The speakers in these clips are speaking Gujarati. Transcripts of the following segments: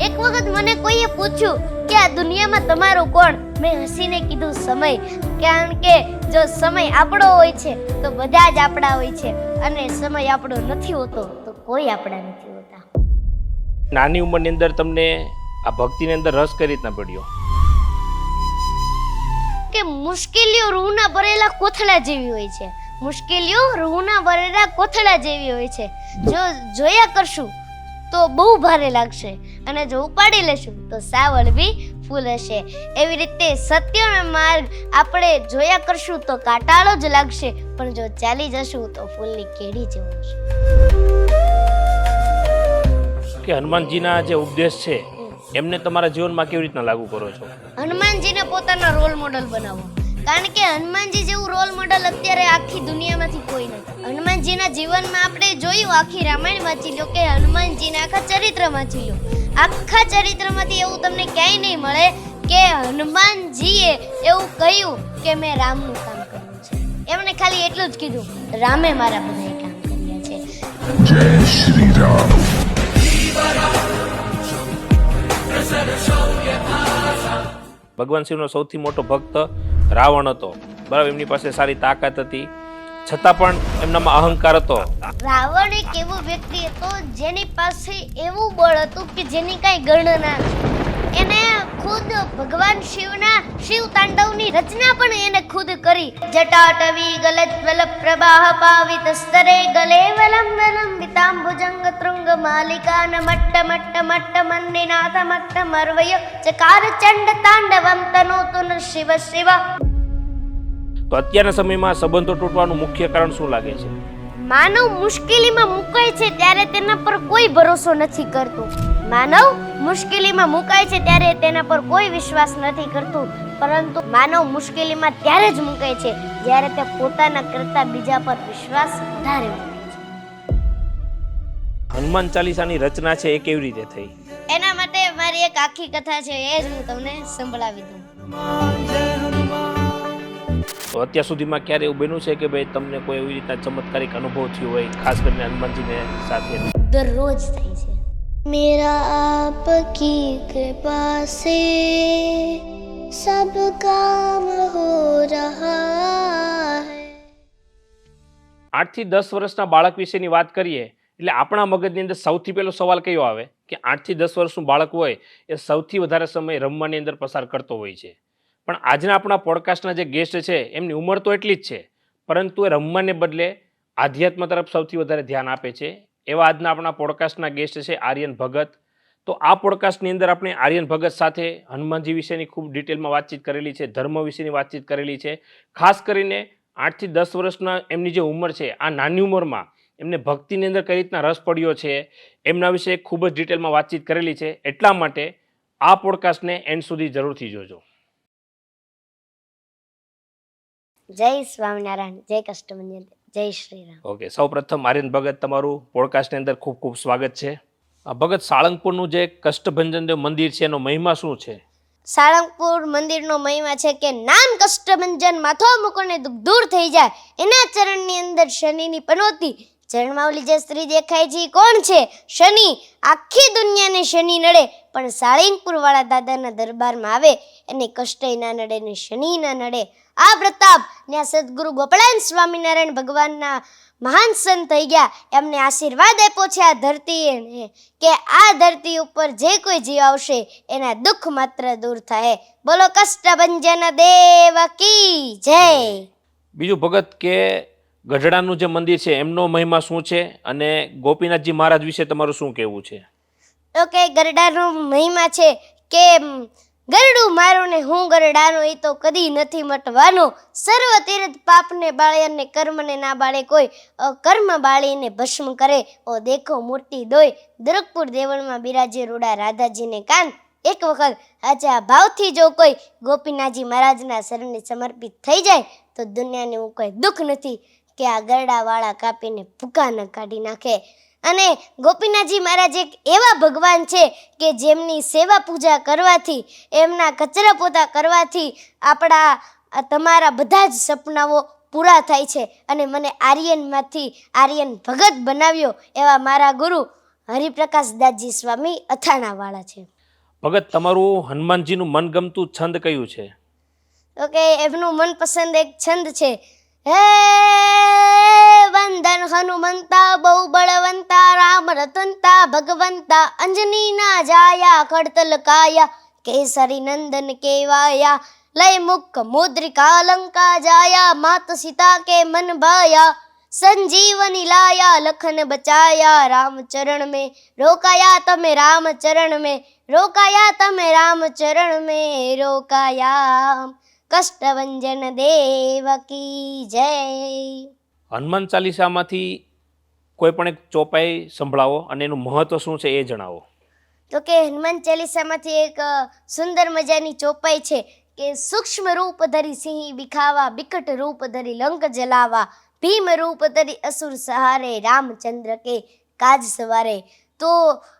એક વખત મને કોઈએ પૂછ્યું કે આ દુનિયામાં તમારું કોણ? મેં હસીને કીધું સમય, કારણ કે જો સમય આપણો હોય છે તો બધા જ આપણા હોય છે, અને સમય આપણો નથી હોતો તો કોઈ આપણા નથી હોતા. નાની ઉંમરની અંદર તમને આ ભક્તિની અંદર રસ કઈ રીતના પડ્યો? કે મુશ્કેલીઓ રૂના ભરેલા કોથળા જેવી હોય છે. મુશ્કેલીઓ રૂના ભરેલા કોથળા જેવી હોય છે. જો જોયા કરશું તો બહુ ભારે લાગશે, અને જો ઉપાડી લેશું તો સાવ હળવી ફૂલ હશે. એવી રીતે સત્યનો માર્ગ આપણે જોયા કરશું તો કાંટાળો જ લાગશે, પણ જો ચાલી જશું તો ફૂલની કેડી જેવું હશે. કે હનુમાનજીના જે ઉપદેશ છે એમને તમારા જીવનમાં કેવી રીતના લાગુ કરો છો? હનુમાનજીને પોતાના રોલ મોડલ બનાવો, કારણ કે હનુમાનજી જેવું રોલ મોડલ અત્યારે આખી દુનિયામાંથી કોઈ નથી. હનુમાનજીના જીવનમાં આપણે જોયું, આખી રામાયણ વાંચી લો કે હનુમાનજીના આખા ચરિત્ર વાંચી લો, આખા ચરિત્રમાંથી એવું તમને ક્યાંય નહીં મળે કે હનુમાનજીએ એવું કહ્યું કે મેં રામનું કામ કર્યું છે. એમણે ખાલી એટલું જ કીધું, રામે મારા બધા કામ કર્યા છે. જય શ્રી રામ. ભગવાન શિવનો સૌથી મોટો ભક્ત રાવણ હતો, બરાબર? એમની પાસે સારી તાકાત હતી, છતાં પણ એમનામાં અહંકાર હતો. રાવણ એક એવો વ્યક્તિ હતો જેની પાસે એવું બળ હતું કે જેની કાંઈ ગણના નથી. એને ખુદ ભગવાન શિવ તાંડવની રચના પણ એને ખુદ કરી. જટાટવી ગલજ્વલ પ્રવાહ પાવિત સ્તરે ગલે વલમ વલમ વિતાંબુજંગ તૃંગ માલિકાન મટ્ટ મટ્ટ મટ્ટ મંદિનાથ મટ્ટ મર્વય ચકાર ચંડ તાંડવમ તનોતુન શિવ શિવ. તો અત્યારના સમયમાં સંબંધો તૂટવાનું મુખ્ય કારણ શું લાગે છે? માનવ મુશ્કેલીમાં મુકાય છે ત્યારે તેના પર કોઈ ભરોસો નથી કરતું. માનવ મુશ્કેલીમાં મુકાય છે ત્યારે તેના પર કોઈ વિશ્વાસ નથી કરતું, પરંતુ માનવ મુશ્કેલીમાં ત્યારે જ મુકાય છે જ્યારે તે પોતાના કરતા બીજા પર વિશ્વાસ વધારે મૂકે છે. હનુમાન ચાલીસાની રચના છે એ કેવી રીતે થઈ? એના માટે મારી એક આખી કથા છે, એ જ હું તમને સંભળાવી દઉં. તો અત્યાર સુધીમાં ક્યારે એવું બન્યું છે કે ભાઈ તમને કોઈ એવી રીતના ચમત્કારિક અનુભવ થયો હોય, ખાસ કરીને હનુમાનજીને સાથે? દરરોજ થાય છે. મેરા આપકી કૃપા સે સબ કામ હો રહા હૈ. 8 થી 10 વર્ષના બાળક વિશેની વાત કરીએ એટલે આપણા મગજની અંદર સૌથી પહેલો સવાલ કયો આવે કે 8 થી 10 વર્ષનું બાળક હોય એ સૌથી વધારે સમય રમવાની અંદર પસાર કરતો હોય છે. પણ આજના આપણા પોડકાસ્ટના જે ગેસ્ટ છે એમની ઉંમર તો એટલી જ છે, પરંતુ એ રમવાને બદલે આધ્યાત્મ તરફ સૌથી વધારે ધ્યાન આપે છે. એવા આજના આપણા પોડકાસ્ટના ગેસ્ટ છે આર્યન ભગત. તો આ પોડકાસ્ટની અંદર આપણે આર્યન ભગત સાથે હનુમાનજી વિશેની ખૂબ ડિટેલમાં વાતચીત કરેલી છે, ધર્મ વિશેની વાતચીત કરેલી છે. ખાસ કરીને 8 થી 10 વર્ષના એમની જે ઉંમર છે, આ નાની ઉંમરમાં એમને ભક્તિની અંદર કઈ રીતના રસ પડ્યો છે એમના વિશે ખૂબ જ ડિટેલમાં વાતચીત કરેલી છે. એટલા માટે આ પોડકાસ્ટને એન્ડ સુધી જરૂરથી જોજો. જય સ્વામિનારાયણ, જય કષ્ટભંજન, જય શ્રી રામ. ઓકે, સૌ પ્રથમ આર્યન ભગત તમારું પોડકાસ્ટની અંદર ખૂબ ખૂબ સ્વાગત છે. ભગત, સાળંગપુરનું જે કષ્ટભંજન દેવ મંદિર છે એનો મહિમા શું છે? સાળંગપુર મંદિરનો મહિમા છે કે નામ કષ્ટભંજન, માથો મૂકોને દુઃખ દૂર થઈ જાય. એના ચરણની અંદર શનિની પનોતી. ચરણમાં ઓલી જે સ્ત્રી દેખાય છે કોણ છે? શનિ. આખી દુનિયાને શનિ નડે, પણ સાળંગપુર વાળા દાદાના દરબારમાં આવે એને કષ્ટય ના નડે ને શનિ ના નડે. આ પ્રતાપ ત્યાં સદગુરુ ગોપાળાન સ્વામિનારાયણ ભગવાનના મહાન સંત થઈ ગયા. એમને આશીર્વાદ આપ્યો છે આ ધરતીને કે આ ધરતી ઉપર જે કોઈ જીવ આવશે એના દુઃખ માત્ર દૂર થાય. બોલો કષ્ટભંજન દેવ કી જય. બીજું ભગત કે ગઢડાનું જે મંદિર છે એમનો મહિમા શું છે, અને ગોપીનાથજી મહારાજ વિશે તમારું શું કહેવું છે? ઓકે, ગરડાનો મહિમા છે કે ગરડું મારું ને હું ગરડાનો, એ તો કદી નથી મટવાનો. સર્વ તીર્થ પાપને બાળે અને કર્મને ના બાળે કોઈ, કર્મ બાળીને ભસ્મ કરે. ઓ દેખો મૂર્તિ દોય, દરકપુર દેવળમાં બિરાજે રૂડા રાધાજીને કાન. એક વખત આજા ભાવથી જો કોઈ ગોપીનાથજી મહારાજના શરણે સમર્પિત થઈ જાય તો દુનિયાને હું કોઈ દુઃખ નથી કે આ ગરડાવાળા કાપીને ભૂકા ન કાઢી નાખે. અને ગોપીનાથજી મહારાજ એક એવા ભગવાન છે કે જેમની સેવા પૂજા કરવાથી, એમના કચરા પોતા કરવાથી આપણા તમારા બધા જ સપનાઓ પૂરા થાય છે. અને મને આર્યનમાંથી આર્યન ભગત બનાવ્યો એવા મારા ગુરુ હરિપ્રકાશ દાસજી સ્વામી અથાણાવાળા છે. ભગત, તમારું હનુમાનજીનું મનગમતું છંદ કયું છે? તો કે એમનું મનપસંદ એક છંદ છે, હે વંદન હનુમંતા બહુ બળવંતા રામ રતનતા ભગવંતા અંજની ના જાયા ખડતલ કાયા કેસરી નંદન કેવાયા લય મુખ મુદ્રિકા લંકા જાયા માત સીતા કે મન ભાયા संजीवनी लाया लखन बचाया राम चरण में रोकाया तमे राम चरण में रोकाया तमे राम चरण में रोकाया कष्टभंजन देवकी जय। હનુમાન ચાલીસામાંથી કોઈ પણ એક ચોપાઈ સંભળાવો અને એનું મહત્વ શું છે એ જણાવો. તો કે હનુમાન ચાલીસામાંથી એક સુંદર મજાની ચોપાઈ છે કે સૂક્ષ્મ રૂપ ધરી સિંહ બિખાવા બિકટ રૂપ ધરી લંક જલાવા ભીમ રૂપ ધરી અસુર સહારે રામચંદ્ર કે કાજ સવારે. તો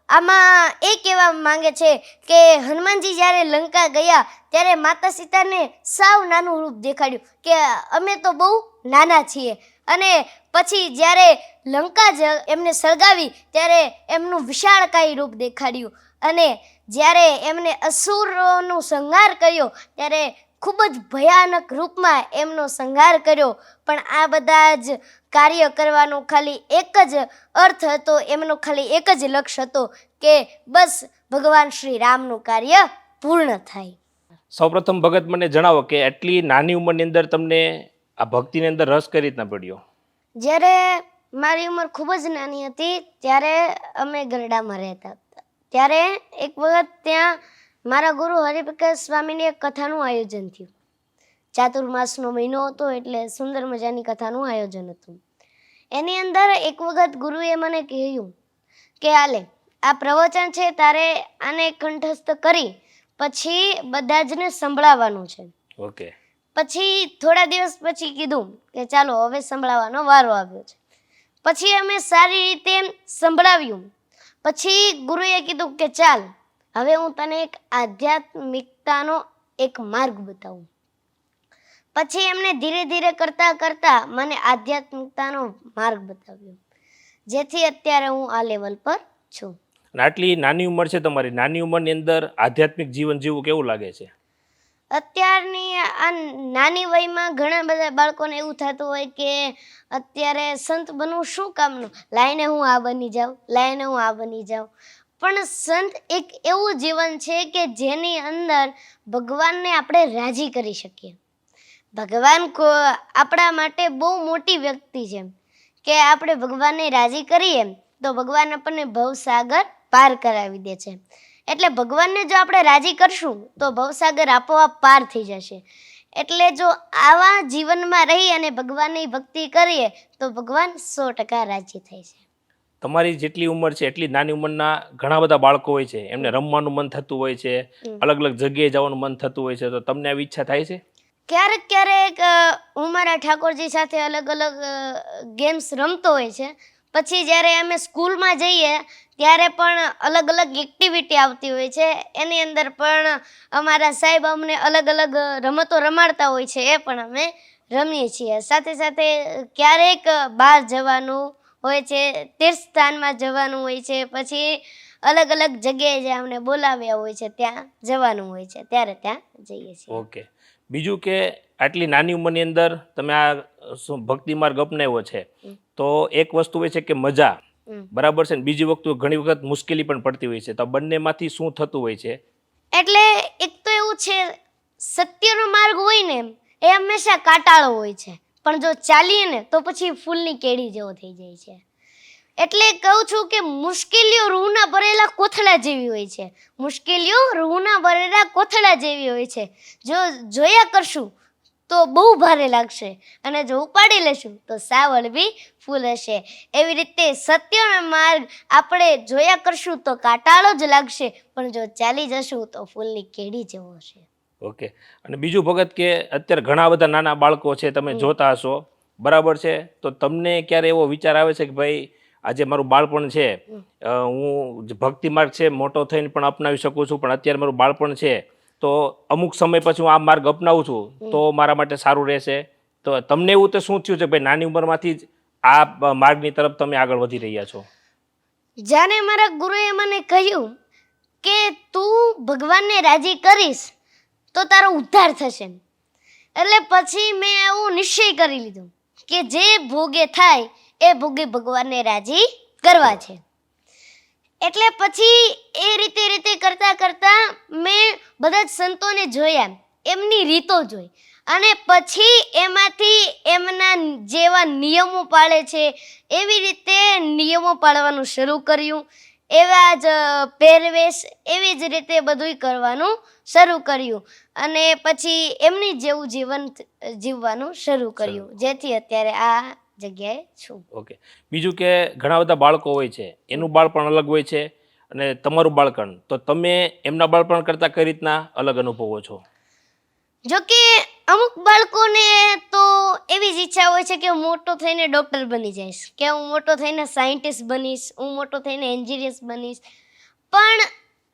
આમાં એ કહેવા માંગે છે કે હનુમાનજી જ્યારે લંકા ગયા ત્યારે માતા સીતાને સાવ નાનું રૂપ દેખાડ્યું કે અમે તો બહુ નાના છીએ, અને પછી જ્યારે લંકા જ એમને સળગાવી ત્યારે એમનું વિશાળકાય રૂપ દેખાડ્યું, અને જ્યારે એમને અસુરોનો સંહાર કર્યો ત્યારે ખૂબ જ ભયાનક રૂપમાં એમનો સંહાર કર્યો. પણ આ બધા જ કાર્ય કરવાનો ખાલી એક જ અર્થ હતો, એમનો ખાલી એક જ લક્ષ્ય હતો કે બસ ભગવાન શ્રી રામનું કાર્ય પૂર્ણ થાય. સૌપ્રથમ ભગત મને જણાવો કે આટલી નાની ઉંમરની અંદર તમને આ ભક્તિની અંદર રસ કઈ રીતના પડ્યો? જ્યારે મારી ઉંમર ખૂબ જ નાની હતી ત્યારે અમે ગરડામાં રહેતા હતા. ત્યારે એક વખત ત્યાં મારા ગુરુ હરિપ્રકાશ સ્વામીની એક કથાનું આયોજન થયું. ચાતુર્માસનો મહિનો હતો એટલે સુંદર મજાની કથાનું આયોજન હતું. એની અંદર એક વખત ગુરુએ મને કહ્યું કે આલે આ પ્રવચન છે તારે આને કંઠસ્થ કરી પછી બધા જને સંભળાવવાનું છે. ઓકે. પછી થોડા દિવસ પછી કીધું કે ચાલો હવે સંભળાવવાનો વારો આવ્યો છે. પછી અમે સારી રીતે સંભળાવ્યું. પછી ગુરુએ કીધું કે ચાલ હવે હું તને એક આધ્યાત્મિકતાનો એક માર્ગ બતાવું. પછી એમને ધીરે ધીરે કરતા કરતા મને આધ્યાત્મિકતાનો માર્ગ બતાવ્યો, જેથી અત્યારે હું આ લેવલ પર છું. અને આટલી નાની ઉંમર છે તમારી, નાની ઉંમરની અંદર આધ્યાત્મિક જીવન જીવવું કેવું લાગે છે? અત્યારની આ નાની વયમાં ઘણા બધા બાળકોને એવું થતું હોય કે અત્યારે સંત બનવું શું કામનું, લાઈને હું આ બની જાઉં, લાઈને હું આ બની જાઉં. પણ સંત એક એવું જીવન છે કે જેની અંદર ભગવાનને આપણે રાજી કરી શકીએ. ભગવાન આપણા માટે બહુ મોટી વ્યક્તિ છે કે આપણે ભગવાનને રાજી કરીએ તો ભગવાન આપણને ભવસાગર પાર કરાવી દે છે. એટલે ભગવાનને જો આપણે રાજી કરશું તો ભવસાગર આપોઆપ પાર થઈ જશે. એટલે જો આવા જીવનમાં રહી અને ભગવાનની ભક્તિ કરીએ તો ભગવાન 100% રાજી થાય છે. તમારી જેટલી ઉંમર છે એટલી નાની ઉંમરના ઘણા બધા બાળકો હોય છે, એમને રમવાનું મન થતું હોય છે, અલગ અલગ જગ્યાએ જવાનું મન થતું હોય છે, તો તમને આવી ઈચ્છા થાય છે? ક્યારેક ક્યારેક હું મારા ઠાકોરજી સાથે અલગ અલગ ગેમ્સ રમતો હોય છે. પછી જ્યારે અમે સ્કૂલમાં જઈએ ત્યારે પણ અલગ અલગ એક્ટિવિટી આવતી હોય છે. એની અંદર પણ અમારા સાહેબ અમને અલગ અલગ રમતો રમાડતા હોય છે, એ પણ અમે રમીએ છીએ. સાથે સાથે ક્યારેક બહાર જવાનું હોય છે, તીર્થસ્થાનમાં જવાનું હોય છે, પછી અલગ અલગ જગ્યાએ જે અમને બોલાવ્યા હોય છે ત્યાં જવાનું હોય છે, ત્યારે ત્યાં જઈએ છીએ. ઓકે. બીજું કે આટલી નાની ઉંમરની અંદર તમે આ ભક્તિ માર્ગ અપનાવ્યો છે, તો એક વસ્તુ હોય છે કે મજા, બરાબર છે, ને બીજી વખત ઘણી વખત મુશ્કેલી પણ પડતી હોય છે, તો બંનેમાંથી શું થતું હોય છે? એટલે એક તો એવું છે, સત્યનો માર્ગ હોય ને એ હંમેશા કાંટાળો હોય છે, પણ જો ચાલીએ ને તો પછી ફૂલની કેડી જેવો થઈ જાય છે. એટલે કહું છું કે મુશ્કેલીઓ રૂહના ભરેલા કોથળા જેવી હોય છે. મુશ્કેલીઓ રૂહના ભરેલા કોથળા જેવી હોય છે. જો જોયા કરશું તો બહુ ભારે લાગશે, અને જો ઉપાડી લેશું તો સાવ હળવી ફૂલ હશે. એવી રીતે સત્યનો માર્ગ આપણે જોયા કરશું તો કાંટાળો જ લાગશે, પણ જો ચાલી જશું તો ફૂલની કેડી જેવો હશે. ઓકે. અને બીજું ભગત કે અત્યારે ઘણા બધા નાના બાળકો છે, તમે જોતા હશો, બરાબર છે, તો તમને ક્યારે એવો વિચાર આવે છે કે ભાઈ આજે મારું બાળપણ છે, હું ભક્તિ માર્ગ છે મોટો થઈને પણ અપનાવી શકું છું, પણ અત્યારે મારું બાળપણ છે તો અમુક સમય પછી હું આ માર્ગ અપનાવું છું તો મારા માટે સારું રહેશે? તો તમને એવું તો શું થયું છે ભાઈ નાની ઉંમરમાંથી જ આ માર્ગની તરફ તમે આગળ વધી રહ્યા છો? જાણે મારા ગુરુએ મને કહ્યું કે તું ભગવાનને રાજી કરીશ તો તારો ઉદ્ધાર થશે. એટલે પછી મેં એવું નિશ્ચય કરી લીધો કે જે ભોગે થાય એ ભોગે ભગવાનને રાજી કરવા છે. એટલે પછી એ રીતે કરતા કરતા મેં બધા જ સંતોને જોયા, એમની રીતો જોઈ, અને પછી એમાંથી એમના જેવા નિયમો પાળે છે એવી રીતે નિયમો પાળવાનું શરૂ કર્યું. એવા જ પહેરવેશ, એવી જ રીતે બધુંય કરવાનું શરૂ કર્યું, અને પછી એમની જેવું જીવન જીવવાનું શરૂ કર્યું, જેથી અત્યારે આ જગ્યાએ છું. ઓકે. બીજું કે ઘણા બધા બાળકો હોય છે, એનું બાળપણ અલગ હોય છે અને તમારું બાળપણ, તો તમે એમના બાળપણ કરતાં કઈ રીતના અલગ અનુભવો છો? જો કે અમુક બાળકોને તો એવી જ ઈચ્છા હોય છે કે હું મોટો થઈને ડૉક્ટર બની જઈશ, કે હું મોટો થઈને સાયન્ટિસ્ટ બનીશ, હું મોટો થઈને એન્જિનિયર બનીશ. પણ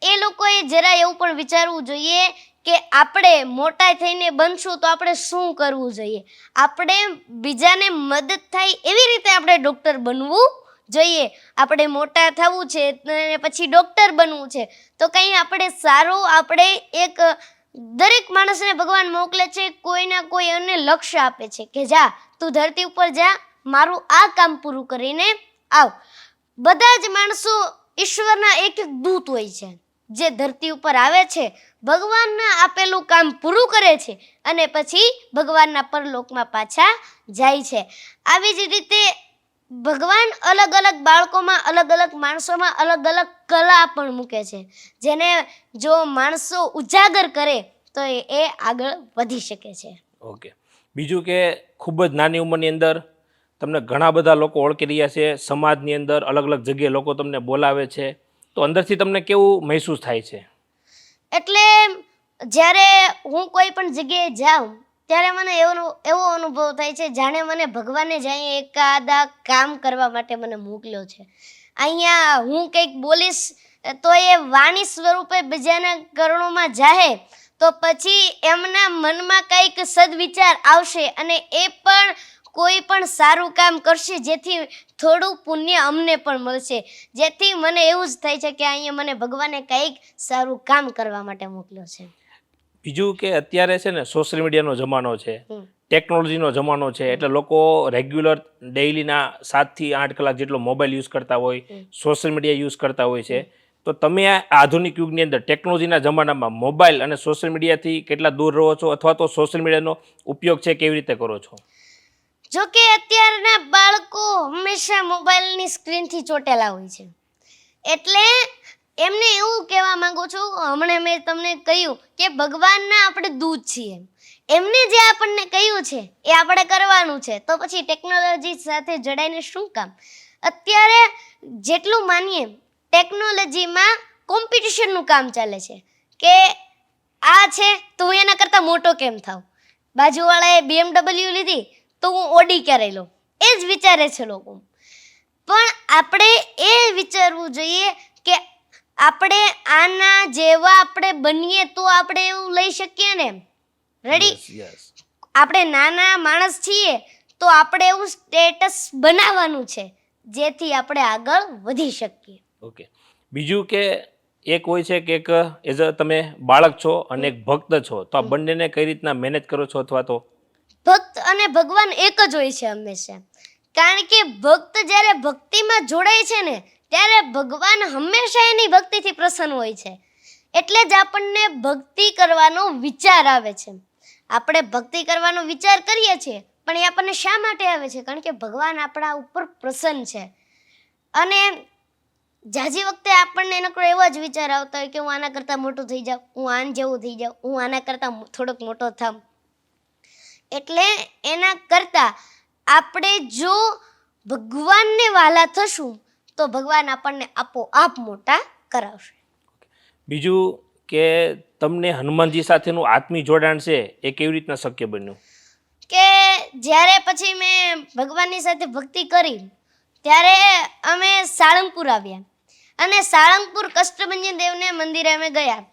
એ લોકોએ જરા એવું પણ વિચારવું જોઈએ કે આપણે મોટા થઈને બનશું તો આપણે શું કરવું જોઈએ. આપણે બીજાને મદદ થાય એવી રીતે આપણે ડૉક્ટર બનવું જોઈએ. આપણે મોટા થવું છે અને પછી ડૉક્ટર બનવું છે તો કંઈ આપણે સારું, આપણે એક દરેક માણસને ભગવાન મોકલે છે, કોઈના કોઈ એને લક્ષ્ય આપે છે કે જા તું ધરતી ઉપર જા, મારું આ કામ પૂરું કરીને આવ. બધા જ માણસો ઈશ્વરના એક એક દૂત હોય છે જે ધરતી ઉપર આવે છે, ભગવાનના આપેલું કામ પૂરું કરે છે અને પછી ભગવાનના પરલોકમાં પાછા જાય છે. આવી જ રીતે ભગવાન અલગ અલગ બાળકોમાં, અલગ અલગ માણસોમાં અલગ અલગ કલા પણ મૂકે છે, જેને જો માણસો ઉજાગર કરે તો એ આગળ વધી શકે છે. ઓકે. બીજું કે ખૂબ જ નાની ઉંમરની અંદર તમને ઘણા બધા લોકો ઓળખી રહ્યા છે, સમાજની અંદર અલગ અલગ જગ્યાએ લોકો તમને બોલાવે છે, તો અંદરથી તમને કેવું મહેસૂસ થાય છે? એટલે જ્યારે હું કોઈ પણ જગ્યાએ જાઉં ત્યારે મને એવો અનુભવ થાય છે જાણે મને ભગવાને જ અહીંયા એકાદા કામ કરવા માટે મને મોકલ્યો છે. અહીંયા હું કંઈક બોલીશ તો એ વાણી સ્વરૂપે બીજાના કર્ણોમાં જાહે તો પછી એમના મનમાં કંઈક સદવિચાર આવશે અને એ પણ કોઈ પણ સારું કામ કરશે, જેથી થોડું પુણ્ય અમને પણ મળશે. જેથી મને એવું જ થાય છે કે અહીંયા મને ભગવાને કંઈક સારું કામ કરવા માટે મોકલ્યો છે. બીજું કે અત્યારે છે ને સોશિયલ મીડિયાનો જમાનો છે, ટેકનોલોજીનો જમાનો છે, એટલે લોકો રેગ્યુલર ડેઇલીના 7 થી 8 કલાક જેટલો મોબાઈલ યુઝ કરતા હોય, સોશિયલ મીડિયા યુઝ કરતા હોય છે. તો તમે આ આધુનિક યુગની અંદર ટેકનોલોજીના જમાનામાં મોબાઈલ અને સોશિયલ મીડિયાથી કેટલા દૂર રહો છો, અથવા તો સોશિયલ મીડિયાનો ઉપયોગ છે કેવી રીતે કરો છો? જો કે અત્યારના બાળકો હંમેશા મોબાઈલની સ્ક્રીનથી ચોટેલા હોય છે, એટલે એમને એવું કહેવા માંગુ છું, હમણાં મેં તમને કહ્યું કે ભગવાનના આપણે દૂત છીએ, એમને જે આપણને કહ્યું છે એ આપણે કરવાનું છે, તો પછી ટેકનોલોજી સાથે જોડાઈને શું કામ? અત્યારે જેટલું માનીએ ટેકનોલોજીમાં કોમ્પિટિશનનું કામ ચાલે છે કે આ છે તો હું એના કરતાં મોટો કેમ થાવ, બાજુવાળાએ BMW લીધી તો હું ઓડી ક્યારે લઉં, એ જ વિચારે છે લોકો. પણ આપણે એ વિચારવું જોઈએ કે આપણે આના જેવા આપણે બનીએ તો આપણે એવું લઈ શકીએ ને. રેડી? આપણે નાના માણસ છીએ તો આપણે એવું સ્ટેટસ બનાવવાનું છે જેથી આપણે આગળ વધી શકીએ. ઓકે. બીજું કે એક હોય છે કે એક એઝ અ તમે બાળક છો અને એક ભક્ત છો, તો આ બંનેને કઈ રીતના મેનેજ કરો છો? અથવા તો ભક્ત અને ભગવાન એક જ હોય છે હંમેશા, કારણ કે ભક્ત જ્યારે ભક્તિમાં જોડાય છે ને ત્યારે ભગવાન હંમેશા એની ભક્તિથી પ્રસન્ન હોય છે. એટલે જ આપણને ભક્તિ કરવાનો વિચાર આવે છે. આપણે ભક્તિ કરવાનો વિચાર કરીએ છીએ પણ એ આપણને શા માટે આવે છે? કારણ કે ભગવાન આપણા ઉપર પ્રસન્ન છે. અને જાજી વખતે આપણને નકરો એવો જ વિચાર આવતા હોય કે હું આના કરતાં મોટું થઈ જાઉં, હું આન જેવું થઈ જાઉં, હું આના કરતાં થોડોક મોટો થામ. એટલે એના કરતાં આપણે જો ભગવાનને વાલા થશું તો ભગવાન આપણને આપોઆપ મોટા કરાવશે. બીજું કે તમને હનુમાનજી સાથેનું આત્મી જોડાણ છે એ કેવી રીતના શક્ય બન્યું? કે જ્યારે પછી મેં ભગવાનની સાથે ભક્તિ કરી ત્યારે અમે સાળંગપુર આવ્યા અને સાળંગપુર કષ્ટભંજન દેવને મંદિરે અમે ગયા.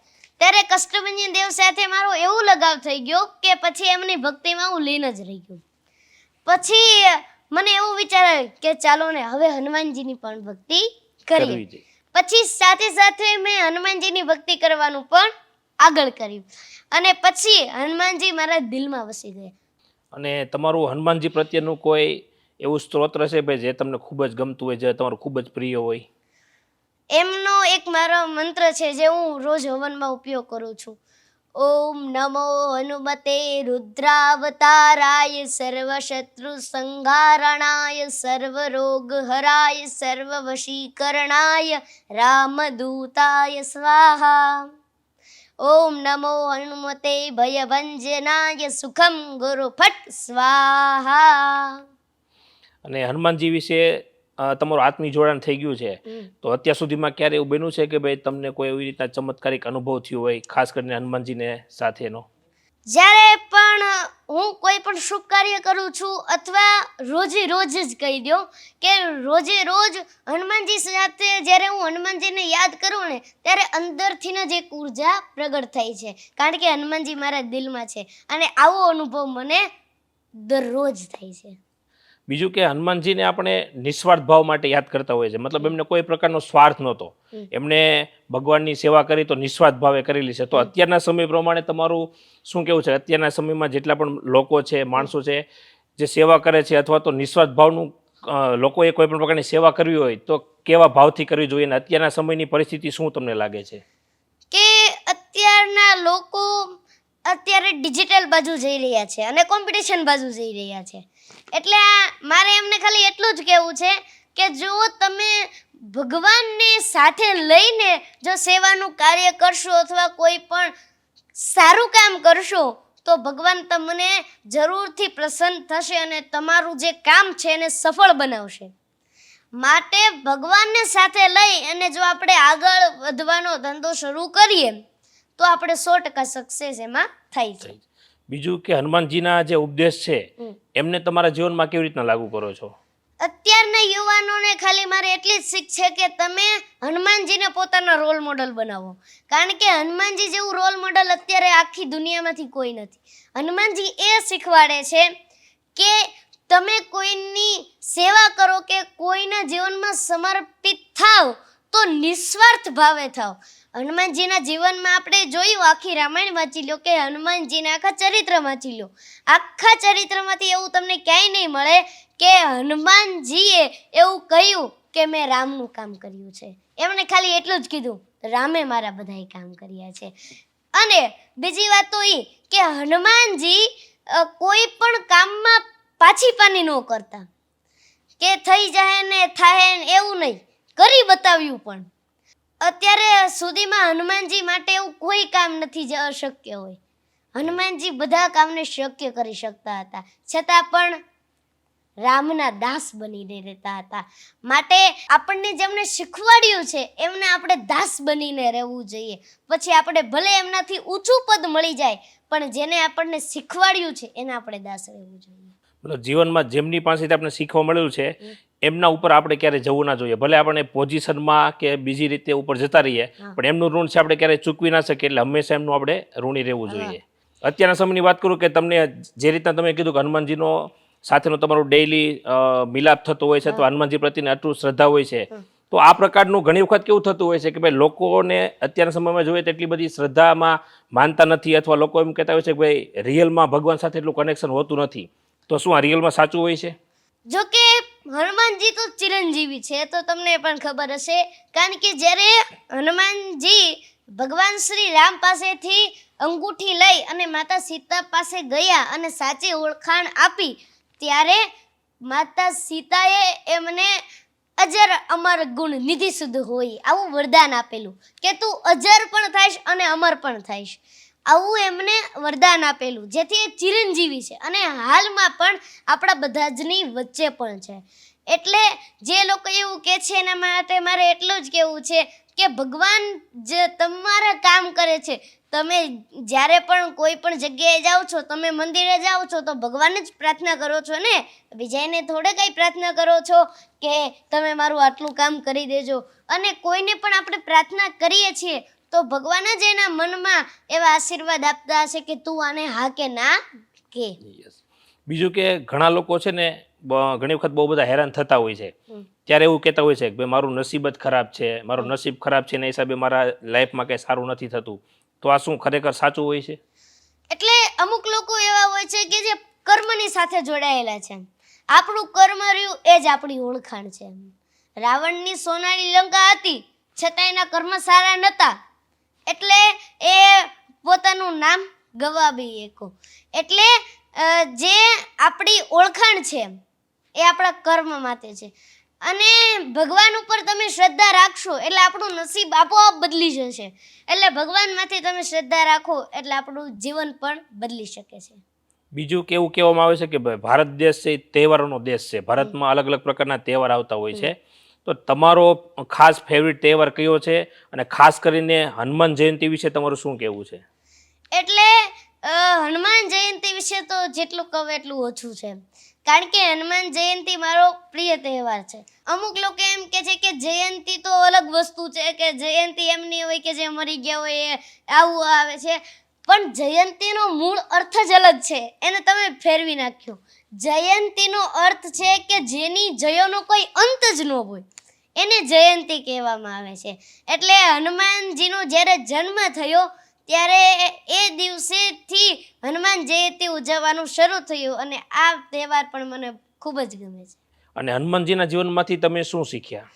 ત્યારે કષ્ટભંજન દેવ સાથે મારો એવો લગાવ થઈ ગયો કે પછી એમની ભક્તિમાં હું લીન જ રહી ગયો. પછી મને એવું વિચાર આવ્યું કે ચાલો ને હવે હનુમાનજીની પણ ભક્તિ કરીએ. પછી સાથે સાથે મેં હનુમાનજીની ભક્તિ કરવાનું પણ આગળ કર્યું અને પછી હનુમાનજી મારા દિલમાં વસી ગયા. અને તમારું હનુમાનજી પ્રત્યેનું કોઈ એવું સ્તોત્ર છે ભાઈ જે તમને ખૂબ જ ગમતું હોય, જે તમારું ખૂબ જ પ્રિય હોય? એમનો એક મારો મંત્ર છે જે હું રોજ હવનમાં ઉપયોગ કરું છું. ઓમ નમો હનુમતે રુદ્રાવતારાય સર્વશત્રુ સંહારણાય સર્વરોગહરાય સર્વવશીકરણાય રામદૂતાય સ્વાહા. ઓમ નમો હનુમતે ભયભંજનાય સુખમ ગુરુ ફટ સ્વાહા. અને હનુમાનજી વિશે તમારું આત્મીય જોડાણ થઈ ગયું છે, તો અત્યાર સુધીમાં ક્યારે એવું બન્યું છે કે ભાઈ તમને કોઈ એવી રીતના ચમત્કારિક અનુભવ થયો હોય, ખાસ કરીને હનુમાનજીને સાથેનો? જ્યારે પણ હું કોઈ પણ શુભ કાર્ય કરું છું અથવા રોજે રોજ જ કહી દો કે રોજે રોજ હનુમાનજી સાથે જ્યારે હું હનુમાનજીને યાદ કરું ને ત્યારે અંદરથી જ એક ઉર્જા પ્રગટ થાય છે, કારણ કે હનુમાનજી મારા દિલમાં છે અને આવો અનુભવ મને દરરોજ થાય છે. બીજું કે હનુમાનજીને આપણે નિસ્વાર્થ ભાવ માટે યાદ કરતા હોઈએ છીએ, મતલબ એમને કોઈ પ્રકારનો સ્વાર્થ નહોતો, એમને ભગવાનની સેવા કરી તો નિસ્વાર્થ ભાવે કરેલી છે. તો અત્યારના સમય પ્રમાણે તમારું શું કેવું છે? અત્યારના સમયમાં જેટલા પણ લોકો છે, માણસો છે જે સેવા કરે છે અથવા તો નિસ્વાર્થ ભાવનું લોકોએ કોઈ પણ પ્રકારની સેવા કરવી હોય તો કેવા ભાવથી કરવી જોઈએ, અને અત્યારના સમયની પરિસ્થિતિ શું તમને લાગે છે? કે અત્યારના લોકો અત્યારે ડિજિટલ બાજુ જઈ રહ્યા છે અને કોમ્પિટિશન બાજુ જઈ રહ્યા છે. એટલે મારે એમને ખાલી એટલું જ કહેવું છે કે જો તમે ભગવાનને સાથે લઈને જો સેવાનું કાર્ય કરશો અથવા કોઈ પણ સારું કામ કરશો તો ભગવાન તમને જરૂરથી પ્રસન્ન થશે અને તમારું જે કામ છે એને સફળ બનાવશે. માટે ભગવાનને સાથે લઈ અને જો આપણે આગળ વધવાનો ધંધો શરૂ કરીએ તો આપણે 100% સક્સેસ એમાં થાય છે. બીજું કે હનુમાનજીના જે ઉપદેશ છે એમને તમારા જીવનમાં કેવી રીતના લાગુ કરો છો? અત્યારના યુવાનોને ખાલી મારે એટલી જ શીખ છે કે તમે હનુમાનજીને પોતાના રોલ મોડલ બનાવો, કારણ કે હનુમાનજી જેવું રોલ મોડલ અત્યારે આખી દુનિયામાંથી કોઈ નથી. હનુમાનજી એ શીખવાડે છે કે તમે કોઈની સેવા કરો કે કોઈના જીવનમાં સમર્પિત થાવ તો નિસ્વાર્થ ભાવે થાવ. હનુમાનજીના જીવનમાં આપણે જોયું, આખી રામાયણ વાંચી લો કે હનુમાનજીના આખા ચરિત્ર વાંચી લો, આખા ચરિત્રમાંથી એવું તમને ક્યાંય નહીં મળે કે હનુમાનજીએ એવું કહ્યું કે મેં રામનું કામ કર્યું છે. એમણે ખાલી એટલું જ કીધું, રામે મારા બધાય કામ કર્યા છે. અને બીજી વાત તો એ કે હનુમાનજી કોઈ પણ કામમાં પાછી પાની ન કરતા કે થઈ જાય ને થાય ને એવું નહીં, કરી બતાવ્યું. પણ અત્યારે સુધીમાં હનુમાનજી માટે એવું કોઈ કામ નથી જે અશક્ય હોય. હનુમાનજી બધા કામને શક્ય કરી શકતા હતા, છતાં પણ રામના દાસ બનીને રહેતા હતા. માટે આપણને જેમને શીખવાડ્યું છે એમને આપણે દાસ બનીને રહેવું જોઈએ. પછી આપણે ભલે એમનાથી ઊંચું પદ મળી જાય પણ જેને આપણને શીખવાડ્યું છે એના આપણે દાસ રહેવું જોઈએ. મતલબ જીવનમાં જેમની પાસેથી આપણે શીખવા મળેલું છે એમના ઉપર આપણે ક્યારેય જવું ના જોઈએ, ભલે આપણે પોઝિશનમાં કે બીજી રીતે ઉપર જતા રહીએ પણ એમનું ઋણ છે આપણે ક્યારેય ચૂકવી ના શકીએ, એટલે હંમેશા એમનું આપણે ઋણી રહેવું જોઈએ. અત્યારના સમયની વાત કરું કે તમને જે રીતના તમે કીધું કે હનુમાનજીનો સાથેનો તમારો ડેઈલી મિલાપ થતો હોય છે તો હનુમાનજી પ્રત્યેની આટલું શ્રદ્ધા હોય છે, તો આ પ્રકારનું ઘણી વખત કેવું થતું હોય છે કે ભાઈ લોકોને અત્યારના સમયમાં જોઈએ તો એટલી બધી શ્રદ્ધામાં માનતા નથી, અથવા લોકો એમ કહેતા હોય છે કે ભાઈ રિયલમાં ભગવાન સાથે એટલું કનેક્શન હોતું નથી. તો શું આ રિયલમાં સાચું હોય છે? જો કે હનુમાનજી તો ચિરંજીવી છે તો તમને પણ ખબર હશે, કારણ કે જ્યારે હનુમાનજી ભગવાન શ્રી રામ પાસેથી અંગૂઠી લઈ અને માતા સીતા પાસે ગયા અને સાચી ઓળખાણ આપી ત્યારે માતા સીતાએ એમને અજર અમર ગુણ નિધિ શુદ્ધ હોય આવું વરદાન આપેલું કે તું અજર પણ થઈશ અને અમર પણ થઈશ. આવું એમને વરદાન આપેલું, જેથી એ ચિરંજીવી છે અને હાલમાં પણ આપણા બધા જની વચ્ચે પણ છે. એટલે જે લોકો એવું કહે છે એના માટે મારે એટલું જ કહેવું છે કે ભગવાન જે તમારા કામ કરે છે, તમે જ્યારે પણ કોઈ પણ જગ્યાએ જાઓ છો, તમે મંદિરે જાઓ છો તો ભગવાન જ પ્રાર્થના કરો છો ને, બીજાને થોડે કંઈ પ્રાર્થના કરો છો કે તમે મારું આટલું કામ કરી દેજો. અને કોઈને પણ આપણે પ્રાર્થના કરીએ છીએ તો ભગવાન જ એના મનમાં એવા આશીર્વાદ આપતા હશે કે તું આને હા કે ના કે. બીજું કે ઘણા લોકો છે ને ઘણી વખત બહુ બધા હેરાન થતા હોય છે ત્યારે એવું કહેતા હોય છે કે ભાઈ મારું નસીબ જ ખરાબ છે, મારું નસીબ ખરાબ છે ને હિસાબે મારા લાઈફમાં કંઈ સારું નથી થતું. તો આ શું ખરેખર સાચું હોય છે? એટલે અમુક લોકો એવા હોય છે કે જે કર્મની સાથે જોડાયેલા છે. આપણું કર્મ રહ્યું એ જ આપણી ઓળખાણ છે. રાવણની સોનાની લંકા હતી છતાં એના કર્મ સારા નહોતા એટલે એ પોતાનું નામ ગવાવી એકો. એટલે જે આપણી ઓળખાણ છે એ આપણા કર્મ માટે છે. અને ભગવાન ઉપર તમે શ્રદ્ધા રાખશો એટલે આપણું નસીબ આપોઆપ બદલી જશે. એટલે ભગવાનમાંથી તમે શ્રદ્ધા રાખો એટલે આપણું જીવન પણ બદલી શકે છે. બીજું કેવું કહેવામાં આવે છે કે ભાઈ ભારત દેશ છે એ તહેવારોનો દેશ છે. ભારતમાં અલગ અલગ પ્રકારના તહેવાર આવતા હોય છે. તો તમારો ખાસ ફેવરિટ તહેવાર કયો છે? અને ખાસ કરીને હનુમાન જયંતિ વિશે તમારું શું કહેવું છે? એટલે હનુમાન જયંતિ વિશે તો જેટલું કહું એટલું ઓછું છે. કારણ કે હનુમાન જયંતિ મારો પ્રિય તહેવાર છે. અમુક લોકો એમ કે છે કે જયંતિ તો અલગ વસ્તુ છે, કે જયંતિ એમની હોય કે જે મરી ગયા હોય એ આવું આવે છે. પણ જયંતિનો મૂળ અર્થ જ અલગ છે, એને તમે ફેરવી નાખ્યો. જયંતિનો અર્થ છે કે જેની જયોનો કોઈ અંત જ ન હોય એને જયંતિ કહેવામાં આવે છે. એટલે હનુમાનજીનો જ્યારે જન્મ થયો ત્યારે એ દિવસેથી હનુમાન જયંતિ ઉજવવાનું શરૂ થયું અને આ તહેવાર પણ મને ખૂબ જ ગમે છે. અને હનુમાનજીના જીવનમાંથી તમે શું શીખ્યા?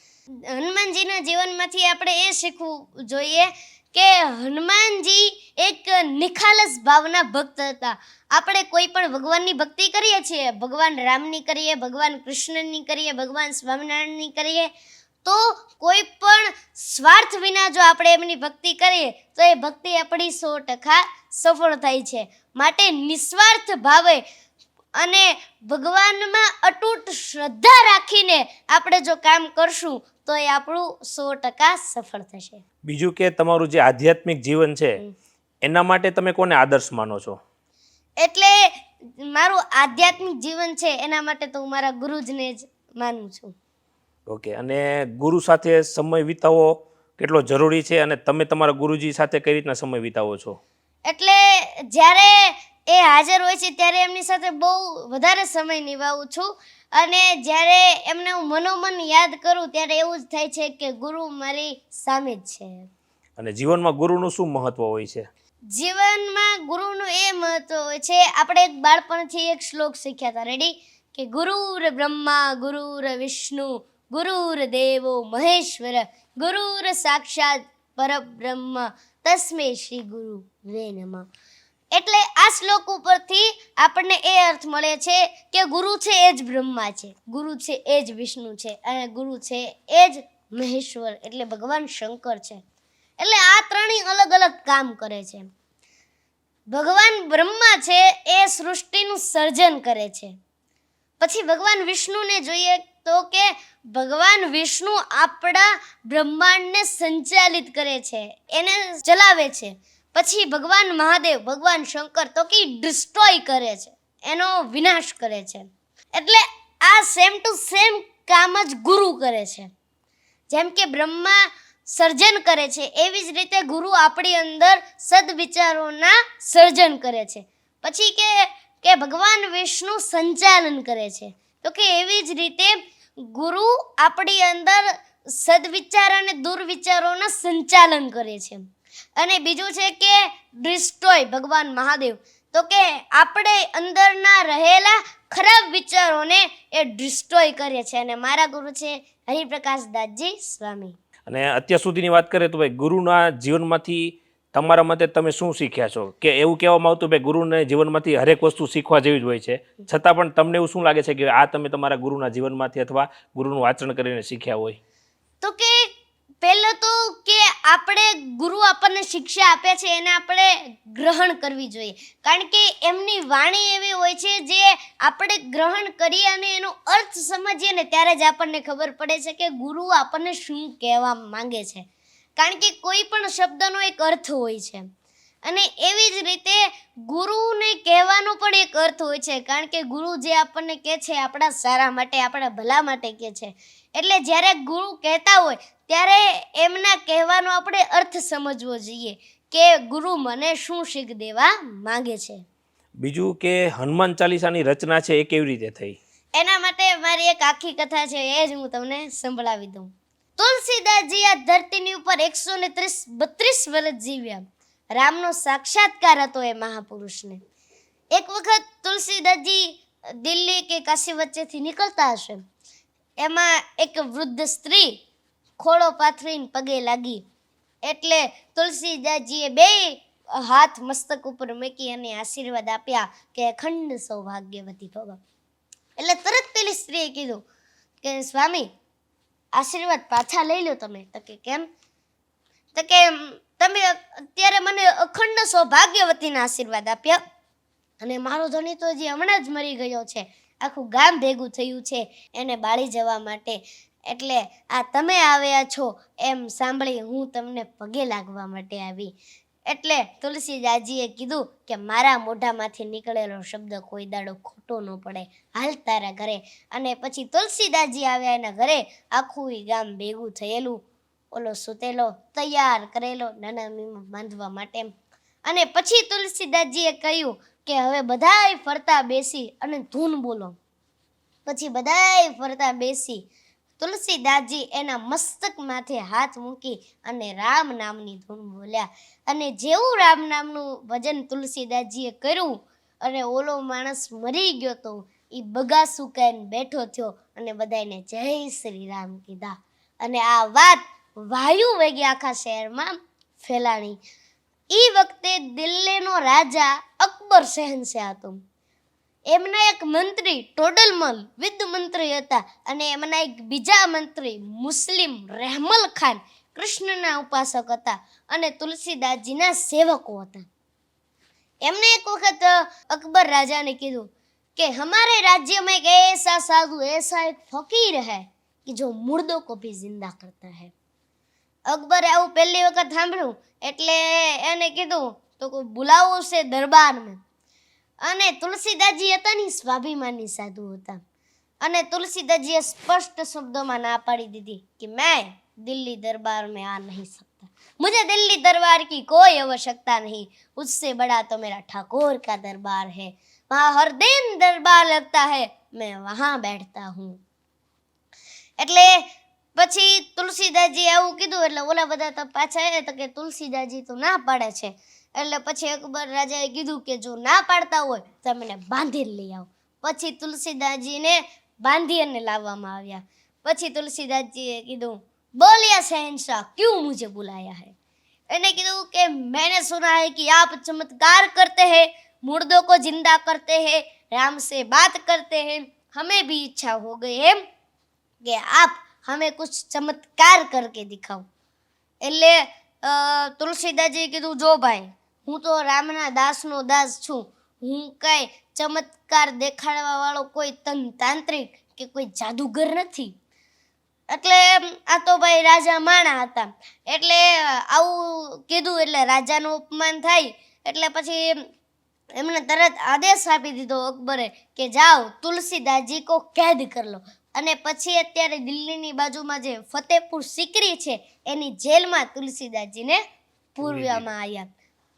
હનુમાનજીના જીવનમાંથી આપણે એ શીખવું જોઈએ કે હનુમાનજી એક નિખાલસ ભાવના ભક્ત હતા. આપણે કોઈ પણ ભગવાનની ભક્તિ કરીએ છીએ, ભગવાન રામની કરીએ, ભગવાન કૃષ્ણની કરીએ, ભગવાન સ્વામિનારાયણની કરીએ, તો કોઈ પણ સ્વાર્થ વિના જો આપણે એમની ભક્તિ કરીએ તો એ ભક્તિ આપણી 100% સફળ થાય છે. માટે નિસ્વાર્થ ભાવે અને ભગવાનમાં અતૂટ શ્રદ્ધા રાખીને આપણે જો કામ કરશું તો એ આપણું 100% સફળ થશે. બીજું કે તમારું જે આધ્યાત્મિક જીવન છે એના માટે તમે કોને આદર્શ માનો છો? એટલે મારું આધ્યાત્મિક જીવન છે એના માટે તો હું મારા ગુરુજને જ માનું છું. ઓકે. અને ગુરુ સાથે સમય વિતાવવો કેટલો જરૂરી છે અને તમે તમારા ગુરુજી સાથે કઈ રીતના સમય વિતાવો છો? એટલે જ્યારે એ હાજર હોય છે ત્યારે એમની સાથે બહુ વધારે સમય નિભાવું છું. અને જ્યારે એમને હું મનોમન યાદ કરું ત્યારે એવું જ થાય છે કે ગુરુ મારી સામે જ છે. અને જીવનમાં ગુરુનું શું મહત્વ હોય છે? જીવનમાં ગુરુનું એ મહત્વ હોય છે, આપણે એક બાળપણથી એક શ્લોક શીખ્યા હતા, રેડી, કે ગુરુર બ્રહ્મા ગુરુર વિષ્ણુ ગુરુર દેવો મહેશ્વર ગુરુર સાક્ષાત પરબ્રહ્મ તસ્મે શ્રી ગુરુ વે નમઃ. એટલે આ શ્લોક ઉપરથી આપણને એ અર્થ મળે છે કે ગુરુ છે એ જ બ્રહ્મા છે, ગુરુ છે એ જ વિષ્ણુ છે અને ગુરુ છે એ જ મહેશ્વર એટલે ભગવાન શંકર છે. એટલે આ ત્રણેય અલગ અલગ કામ કરે છે. ભગવાન બ્રહ્મા છે એ સૃષ્ટિનું સર્જન કરે છે. પછી ભગવાન વિષ્ણુને જોઈએ તો કે ભગવાન વિષ્ણુ આપણા બ્રહ્માંડને સંચાલિત કરે છે, એને ચલાવે છે. પછી ભગવાન મહાદેવ, ભગવાન શંકર તો કે ડિસ્ટ્રોય કરે છે, એનો વિનાશ કરે છે. એટલે આ સેમ ટુ સેમ કામ જ ગુરુ કરે છે. જેમ કે બ્રહ્મા સર્જન કરે છે એવી જ રીતે ગુરુ આપણી અંદર સદવિચારોના સર્જન કરે છે. પછી કે ભગવાન વિષ્ણુ સંચાલન કરે છે, તો કે એવી જ રીતે ગુરુ આપણી અંદર સદવિચાર અને દુર્વિચારોના સંચાલન કરે છે. અને બીજું છે કે ડિસ્ટ્રોય ભગવાન મહાદેવ, તો કે આપણે અંદરના રહેલા ખરાબ વિચારોને એ ડિસ્ટ્રોય કરે છે. અને મારા ગુરુ છે હરિપ્રકાશ દાસજી સ્વામી. અને અત્યાર સુધીની વાત કરીએ તો ભાઈ ગુરુના જીવનમાંથી તમારા મતે તમે શું શીખ્યા છો? કે એવું કહેવામાં આવતું ભાઈ ગુરુને જીવનમાંથી હરેક વસ્તુ શીખવા જેવી જ હોય છે, છતાં પણ તમને એવું શું લાગે છે કે આ તમે તમારા ગુરુના જીવનમાંથી અથવા ગુરુનું વાંચન કરીને શીખ્યા હોય? તો કે પહેલું તો કે આપણે ગુરુ આપણને શિક્ષા આપે છે એને આપણે ગ્રહણ કરવી જોઈએ. કારણ કે એમની વાણી એવી હોય છે જે આપણે ગ્રહણ કરીએ અને એનો અર્થ સમજીએ ને ત્યારે જ આપણને ખબર પડે છે કે ગુરુ આપણને શું કહેવા માંગે છે. કારણ કે કોઈ પણ શબ્દનો એક અર્થ હોય છે અને એવી જ રીતે ગુરુને કહેવાનો પણ એક અર્થ હોય છે. કારણ કે ગુરુ જે આપણને કહે છે આપણા સારા માટે, આપણા ભલા માટે કહે છે. એટલે જ્યારે ગુરુ કહેતા હોય ત્યારે એમના કહેવાનો આપણે અર્થ સમજવો જોઈએ કે ગુરુ મને શું શીખ દેવા માંગે છે. બીજું કે હનુમાન ચાલીસાની રચના છે એ કેવી રીતે થઈ? એના માટે મારી એક આખી કથા છે, એ જ હું તમને સંભળાવી દઉં. તુલસીદાસજી આ ધરતીની ઉપર 132 વર્ષ જીવ્યા. રામનો સાક્ષાત્કાર હતો એ મહાપુરુષને. એક વખત તુલસીદાસજી દિલ્હી કે કાશી વચ્ચેથી નીકળતા હશે, એમાં એક વૃદ્ધ સ્ત્રી ખોળો પાથરીને પગે લાગી. એટલે તુલસીદાસજીએ બે હાથ મસ્તક ઉપર મૂકી અને આશીર્વાદ આપ્યા કે અખંડ સૌભાગ્યવતી ભવ. એટલે તરત પેલી સ્ત્રીએ કીધું કે સ્વામી, આશીર્વાદ પાછા લઈ લો તમે. તો કે કેમ? તો કે તમે અત્યારે મને અખંડ સૌભાગ્યવતીના આશીર્વાદ આપ્યા અને મારો ધણી તો હજી હમણાં જ મરી ગયો છે, આખું ગામ ભેગું થયું છે એને બાળી જવા માટે, એટલે આ તમે આવ્યા છો એમ સાંભળી હું તમને પગે લાગવા માટે આવી. એટલે તુલસીદાસજીએ કીધું કે મારા મોઢામાંથી નીકળેલો શબ્દ કોઈ દાડો ખોટો ન પડે, હાલ તારા ઘરે. અને પછી તુલસીદાસજી આવ્યા એના ઘરે, આખું ગામ ભેગું થયેલું, ઓલો સૂતેલો તૈયાર કરેલો નાના મીમાં બાંધવા માટે. અને પછી તુલસીદાસજીએ કહ્યું કે હવે બધાય ફરતા બેસી અને ધૂન બોલો. પછી બધાય ફરતા બેસી તુલસીદાસજી એના મસ્તક માથે હાથ મૂકી અને રામ નામની ધૂન બોલ્યા. અને જેવું રામ નામનું ભજન તુલસીદાસજીએ કર્યું અને ઓલો માણસ મરી ગયો તો એ બગા સુકાઈને બેઠો થયો અને બધાને જય શ્રી રામ કીધા. અને આ વાત વાયુ વેગે આખા શહેરમાં ફેલાણી. એ વખતે દિલ્હીનો રાજા અકબર શહેનશાહ હતો. એમના એક મંત્રી ટોડલમલ વિદ્ધ મંત્રી હતા અને એમના એક બીજા મંત્રી મુસ્લિમ રહેમલ ખાન કૃષ્ણના ઉપાસક હતા અને તુલસીદાસજીના સેવકો હતા. એમને એક વખત અકબર રાજાને કીધું કે हमारे राज्य में एक ऐसा साधु ऐसा एक फकीर है कि जो मुर्दों को भी जिंदा करता है. અકબરે આવું પહેલી વખત સાંભળ્યું એટલે એને કીધું તો કોઈ બુલાવો છે દરબારમાં. અને તુલસીદાસજી હતા ને સ્વાભિમાની સાધુ હતા અને તુલસીદાસજીએ સ્પષ્ટ શબ્દોમાં ના પાડી દીધી કે મેં दिल्ली दरबार में आ नहीं सकता, मुझे दिल्ली दरबार की कोई आवश्यकता नहीं, उससे बड़ा तो मेरा ठाकुर का दरबार है, वहाँ हर दिन दरबार लगता है, मैं वहाँ बैठता हूँ. એટલે પછી તુલસીદાસજી આવું કીધું એટલે ઓલા બધા તો પાછા આવ્યા તો કે તુલસીદાસજી તો ના પાડે છે. એટલે પછી અકબર રાજાએ કીધું કે જો ના પાડતા હોય તો મને બાંધીને લઈ આવો. પછી તુલસીદાસજીને બાંધી અને લાવવામાં આવ્યા. પછી તુલસીદાસજીએ કીધું बोलिए शहनशाह क्यों मुझे बुलाया है. એને કીધું કે मैंने सुना है कि आप चमत्कार करते हैं, मुर्दों को जिंदा करते हैं, राम से बात करते हैं, हमें भी इच्छा हो गई है कि आप हमें कुछ चमत्कार करके दिखाओ. એટલે તુલસીદાસજીએ કીધું જો ભાઈ, હું તો રામના દાસનો દાસ છું, હું કઈ ચમત્કાર દેખાડવા વાળો કોઈ તાંત્રિક કે કોઈ જાદુગર નથી. એટલે આ તો ભાઈ રાજા માણા હતા એટલે આવું કીધું એટલે રાજાનું અપમાન થાય. એટલે પછી એમણે તરત આદેશ આપી દીધો અકબરે કે જાઓ તુલસીદાસજી કો કેદ કર લો. અને પછી અત્યારે દિલ્હીની બાજુમાં જે ફતેહપુર સિકરી છે એની જેલમાં તુલસીદાસજીને પૂરવામાં આવ્યા.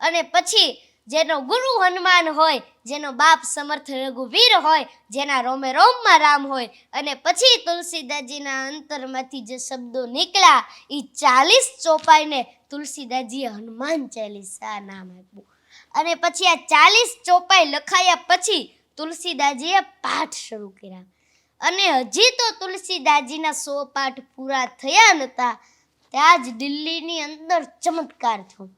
અને પછી જેનો ગુરુ હનુમાન હોય, જેનો બાપ સમર્થ રઘુવીર હોય, જેના રોમે રોમમાં રામ હોય, અને પછી તુલસીદાસજીના અંતરમાંથી જે શબ્દો નીકળ્યા એ 40 ચોપાઈને તુલસીદાસજીએ હનુમાન ચાલીસા નામ આપ્યું. અને પછી આ 40 ચોપાઈ લખાયા પછી તુલસીદાસજીએ પાઠ શરૂ કર્યા. અને હજી તો તુલસીદાસજીના 100 પાઠ પૂરા થયા નહોતા ત્યાં જ દિલ્હીની અંદર ચમત્કાર થયો.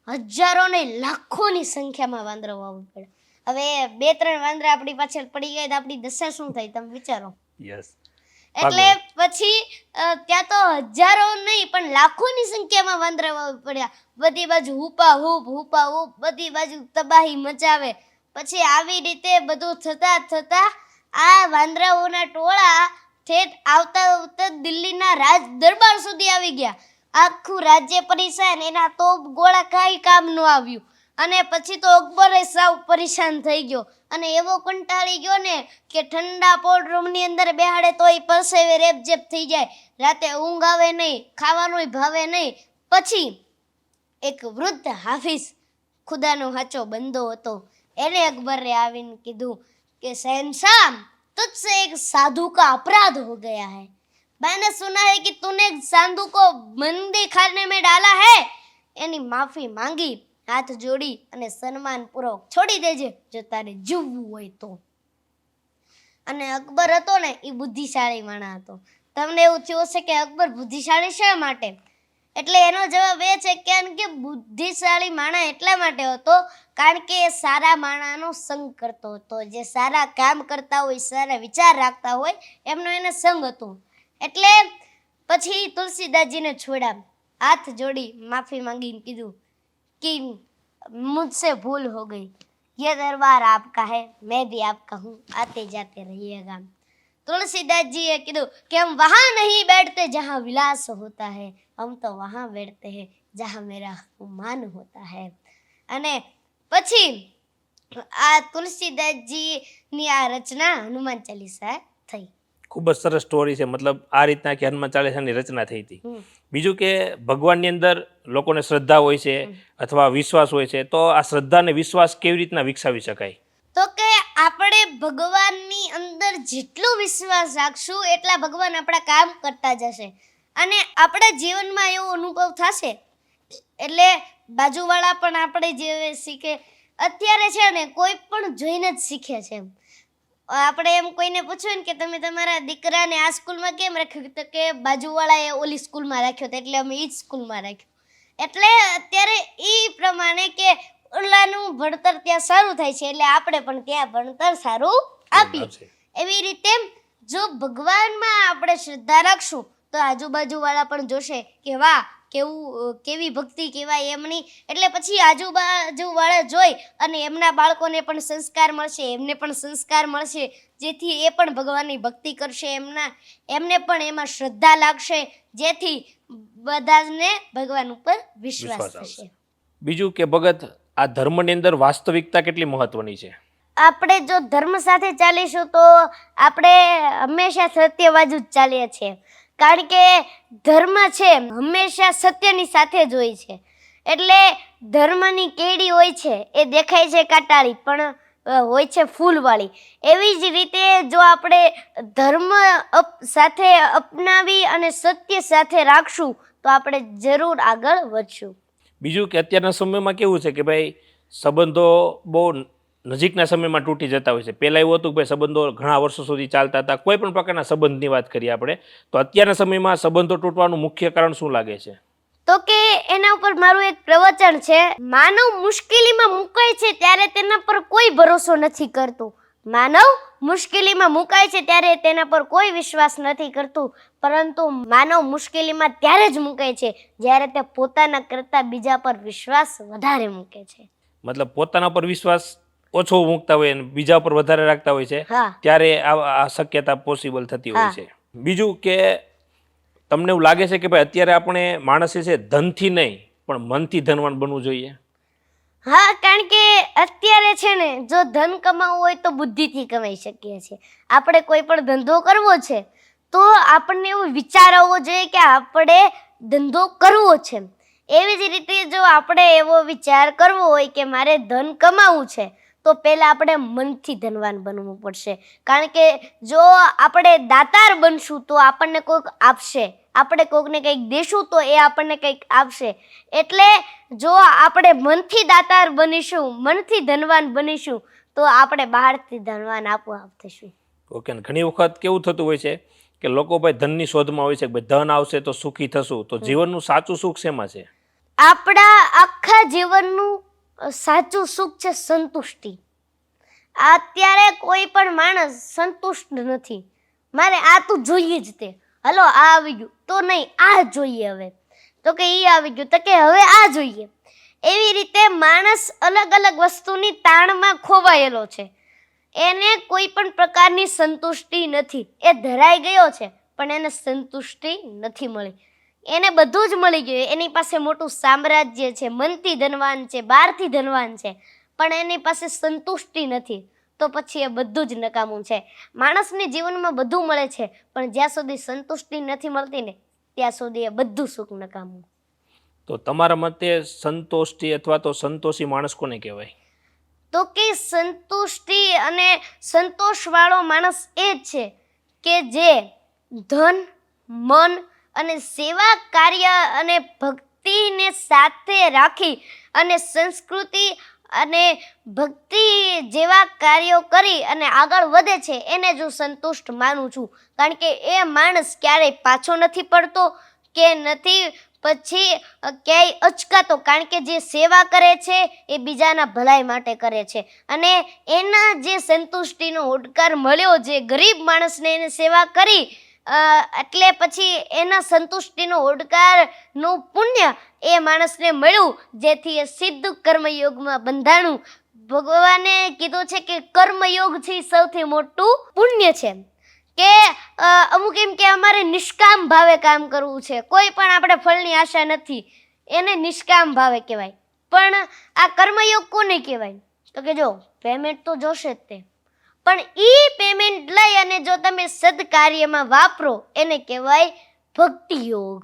હજારો ને લાખોની સંખ્યામાં વાંદરો વાવવું પડે. હવે 2-3 વાંદરા આપણી પાછળ પડી ગયા તો આપણી દશા શું થાય તમે વિચારો. એટલે પછી ત્યાં તો હજારો નહીં પણ લાખોની સંખ્યામાં વાંદરા વાવવું પડ્યા. બધી બાજુ હુપા હુપ બધી બાજુ તબાહી મચાવે. પછી આવી રીતે બધું થતા આ વાંદરાઓના ટોળા ઠેઠ આવતા દિલ્હીના રાજ દરબાર સુધી આવી ગયા. આખું રાજ્ય પરેશાન, એના તોપ ગોળા કાંઈ કામ ન આવ્યું. અને પછી તો અકબરે સાવ પરેશાન થઈ ગયો અને એવો કંટાળી ગયો ને કે ઠંડા પોળ રૂમની અંદર બેહાડે તોય પરસેવે રેપજેપ થઈ જાય, રાતે ઊંઘ આવે નહીં, ખાવાનું ભાવે નહીં. પછી એક વૃદ્ધ હાફિઝ ખુદાનો સાચો બંદો હતો, એને અકબરે આવીને કીધું કે શહેનશાહ तुझसे एक साधु का अपराध हो गया है। मैंने सुना है कि तूने एक साधु को बंदी खाने में डाला है। એની માફી માંગી, હાથ જોડી અને સન્માનપૂર્વક છોડી દેજે જો તારે જીવવું હોય તો. અને અકબર હતો ને એ બુદ્ધિશાળી માણસ હતો. તમને એવું થયું હશે કે અકબર બુદ્ધિશાળી શા માટે? એટલે એનો જવાબ એ છે કે બુદ્ધિશાળી માણસ એટલા માટે હતો કારણ કે એ સારા માણસનો સંગ કરતો હતો. જે સારા કામ કરતા હોય, સારા વિચાર રાખતા હોય, એમનો એને સંગ હતો. એટલે પછી તુલસીદાસજીને છોડ્યા, હાથ જોડી માફી માંગીને કીધું कि मुझसे भूल हो गई, ये दरबार आपका है, मैं भी आपका हूँ, आते जाते रहिएगा. तुलसीदास जी ये कीधु कि हम वहाँ नहीं बैठते जहाँ विलास होता है, हम तो वहाँ बैठते हैं जहाँ मेरा मान होता है. અને પછી આ તુલસીદાસજીની આ રચના હનુમાન ચાલીસા થઈ. ખૂબ જ સરસ સ્ટોરી છે. મતલબ આ રીતના કે હનુમાન ચાલીસાની રચના થઈ હતી. બીજું કે ભગવાનની અંદર લોકોને શ્રદ્ધા હોય છે અથવા વિશ્વાસ હોય છે, તો આ શ્રદ્ધા અને વિશ્વાસ કેવી રીતના વિકસાવી શકાય? તો કે આપણે ભગવાનની અંદર જેટલો વિશ્વાસ રાખશું એટલા ભગવાન આપણા કામ કરતા જશે અને આપણા જીવનમાં એવો અનુભવ થશે. એટલે બાજુવાળા પણ આપણે જે શીખે, અત્યારે છે ને કોઈ પણ જોઈને જ શીખે છે. આપણે એમ કોઈને પૂછ્યું ને કે તમે તમારા દીકરાને આ સ્કૂલમાં કેમ રાખ્યું, તો કે બાજુવાળાએ ઓલી સ્કૂલમાં રાખ્યો તો એટલે અમે એ જ સ્કૂલમાં રાખ્યો. એટલે અત્યારે એ પ્રમાણે કે ઓલાનું ભણતર ત્યાં સારું થાય છે એટલે આપણે પણ ત્યાં ભણતર સારું આપીએ. એવી રીતે જો ભગવાનમાં આપણે શ્રદ્ધા રાખશું તો આજુબાજુવાળા પણ જોશે કે વાહ કેવી ભક્તિ કહેવાય એમની. એટલે પછી આજુબાજુવાળા જોઈ અને એમના બાળકોને પણ સંસ્કાર મળશે, એમને પણ સંસ્કાર મળશે, જેથી એ પણ ભગવાનની ભક્તિ કરશે, એમને પણ એમાં શ્રદ્ધા લાગશે, જેથી બધાને ભગવાન ઉપર વિશ્વાસ થશે. બીજું કે ભગત, આ ધર્મની અંદર વાસ્તવિકતા કેટલી મહત્વની છે? આપણે જો ધર્મ સાથે ચાલીશું તો આપણે હંમેશા સત્યવાદ જ ચાલીએ છીએ. કારણ કે ધર્મ છે હંમેશા સત્યની સાથે જ હોય છે. એટલે ધર્મની કેડી હોય છે એ દેખાય છે કાંટાળી પણ હોય છે ફૂલવાળી. એવી જ રીતે જો આપણે ધર્મ સાથે અપનાવી અને સત્ય સાથે રાખશું તો આપણે જરૂર આગળ વધશું. બીજું કે અત્યારના સમયમાં કેવું છે કે ભાઈ સંબંધો બહુ નજીકના સમયમાં તૂટી જતા હોય છે. પહેલાં એવું હતું કે ભાઈ સંબંધો ઘણા વર્ષો સુધી ચાલતા હતા, કોઈ પણ પ્રકારના સંબંધની વાત કરીએ આપણે, તો અત્યારના સમયમાં સંબંધો તૂટવાનું મુખ્ય કારણ શું લાગે છે? તો કે એના ઉપર મારું એક પ્રવચન છે. માનવ મુશ્કેલીમાં મુકાય છે ત્યારે તેના પર કોઈ ભરોસો નથી કરતું. માનવ મુશ્કેલીમાં મુકાય છે ત્યારે તેના પર કોઈ વિશ્વાસ નથી કરતું, પરંતુ માનવ મુશ્કેલીમાં ત્યારે જ મુકાય છે જ્યારે તે પોતાના કરતાં બીજા પર વિશ્વાસ વધારે મૂકે છે. મતલબ પોતાના પર વિશ્વાસ ઓછો મૂકતા હોય અને બીજા પર વધારે રાખતા હોય છે, ત્યારે આ શક્યતા પોસિબલ થતી હોય છે. બીજું કે તમને એવું લાગે છે કે ભાઈ અત્યારે આપણે માણસે છે ધનથી નહીં પણ મનથી ધનવાન બનવું જોઈએ? હા, કારણ કે અત્યારે છે ને જો ધન કમાવવું હોય તો બુદ્ધિથી કમાઈ શકીએ છીએ. આપણે કોઈ પણ ધંધો કરવો છે તો આપણને એવો વિચાર આવવો જોઈએ કે આપણે ધંધો કરવો છે. એવી જ રીતે જો આપણે એવો વિચાર કરવો હોય કે મારે ધન કમાવવું છે તો પહેલાં આપણે મનથી ધનવાન બનવું પડશે. કારણ કે જો આપણે દાતાર બનશું તો આપણને કોઈક આપશે, આપણે કોઈકને કંઈક દેશું તો એ આપણને કંઈક આપશે. એટલે જો આપણે મનથી દાતાર બનીશું, મનથી ધનવાન બનીશું તો આપણે બહારથી ધનવાન આપોઆપ થઈશું. ઓકે. ઘણી વખત કેવું થતું હોય છે કે લોકો ભાઈ ધનની શોધમાં હોય છે કે ભાઈ ધન આવશે તો સુખી થશું, તો જીવનનું સાચું સુખ શેમાં છે? આપણા આખા જીવનનું સાચું સુખ છે સંતુષ્ટિ. અત્યારે કોઈ પણ માણસ સંતુષ્ટ નથી. મારે આ તો જોઈએ જ તે, હલો આ આવી ગયું તો નહીં આ જોઈએ, હવે તો કે એ આવી ગયું તો કે હવે આ જોઈએ. એવી રીતે માણસ અલગ અલગ વસ્તુની તાણમાં ખોવાયેલો છે. એને કોઈ પણ પ્રકારની સંતુષ્ટિ નથી. એ ધરાઈ ગયો છે પણ એને સંતુષ્ટિ નથી મળી. એને બધું જ મળી ગયું, એની પાસે મોટું સામ્રાજ્ય છે, મનથી ધનવાન છે, બહારથી ધનવાન છે, પણ એની પાસે સંતુષ્ટિ નથી. તો પછી એ બધું જ નકામું છે. માણસને જીવનમાં બધું મળે છે પણ જ્યાં સુધી સંતુષ્ટિ નથી મળતી ને ત્યાં સુધી એ બધું સુખ નકામું. તો તમારા મતે સંતોષી અથવા તો સંતોષી માણસ કોને કહેવાય? તો કે સંતુષ્ટિ અને સંતોષવાળો માણસ એ જ છે કે જે ધન, મન અને સેવા કાર્ય અને ભક્તિને સાથે રાખી અને સંસ્કૃતિ અને ભક્તિ જેવા કાર્યો કરી અને આગળ વધે છે એને જ હું સંતુષ્ટ માનું છું. કારણ કે એ માણસ ક્યારેય પાછો નથી પડતો કે નથી પછી ક્યાંય અચકાતો. કારણ કે જે સેવા કરે છે એ બીજાના ભલાઈ માટે કરે છે અને એના જે સંતુષ્ટિનો હોડકાર મળ્યો, જે ગરીબ માણસને એને સેવા કરી એટલે પછી એના સંતુષ્ટિનો હોડકારનું પુણ્ય એ માણસને મળ્યું, જેથી એ સિદ્ધ કર્મયોગમાં બંધાણું. ભગવાને કીધું છે કે કર્મયોગ છે સૌથી મોટું પુણ્ય છે. કે અમુક એમ કે અમારે નિષ્કામ ભાવે કામ કરવું છે, કોઈ પણ આપણે ફળની આશા નથી, એને નિષ્કામ ભાવે કહેવાય. પણ આ કર્મયોગ કોને કહેવાય? તો કે જો પેમેન્ટ તો જોશે જ તે, પણ એ પેમેન્ટ લઈ અને જો તમે સદકાર્યમાં વાપરો એને કહેવાય ભક્તિ યોગ.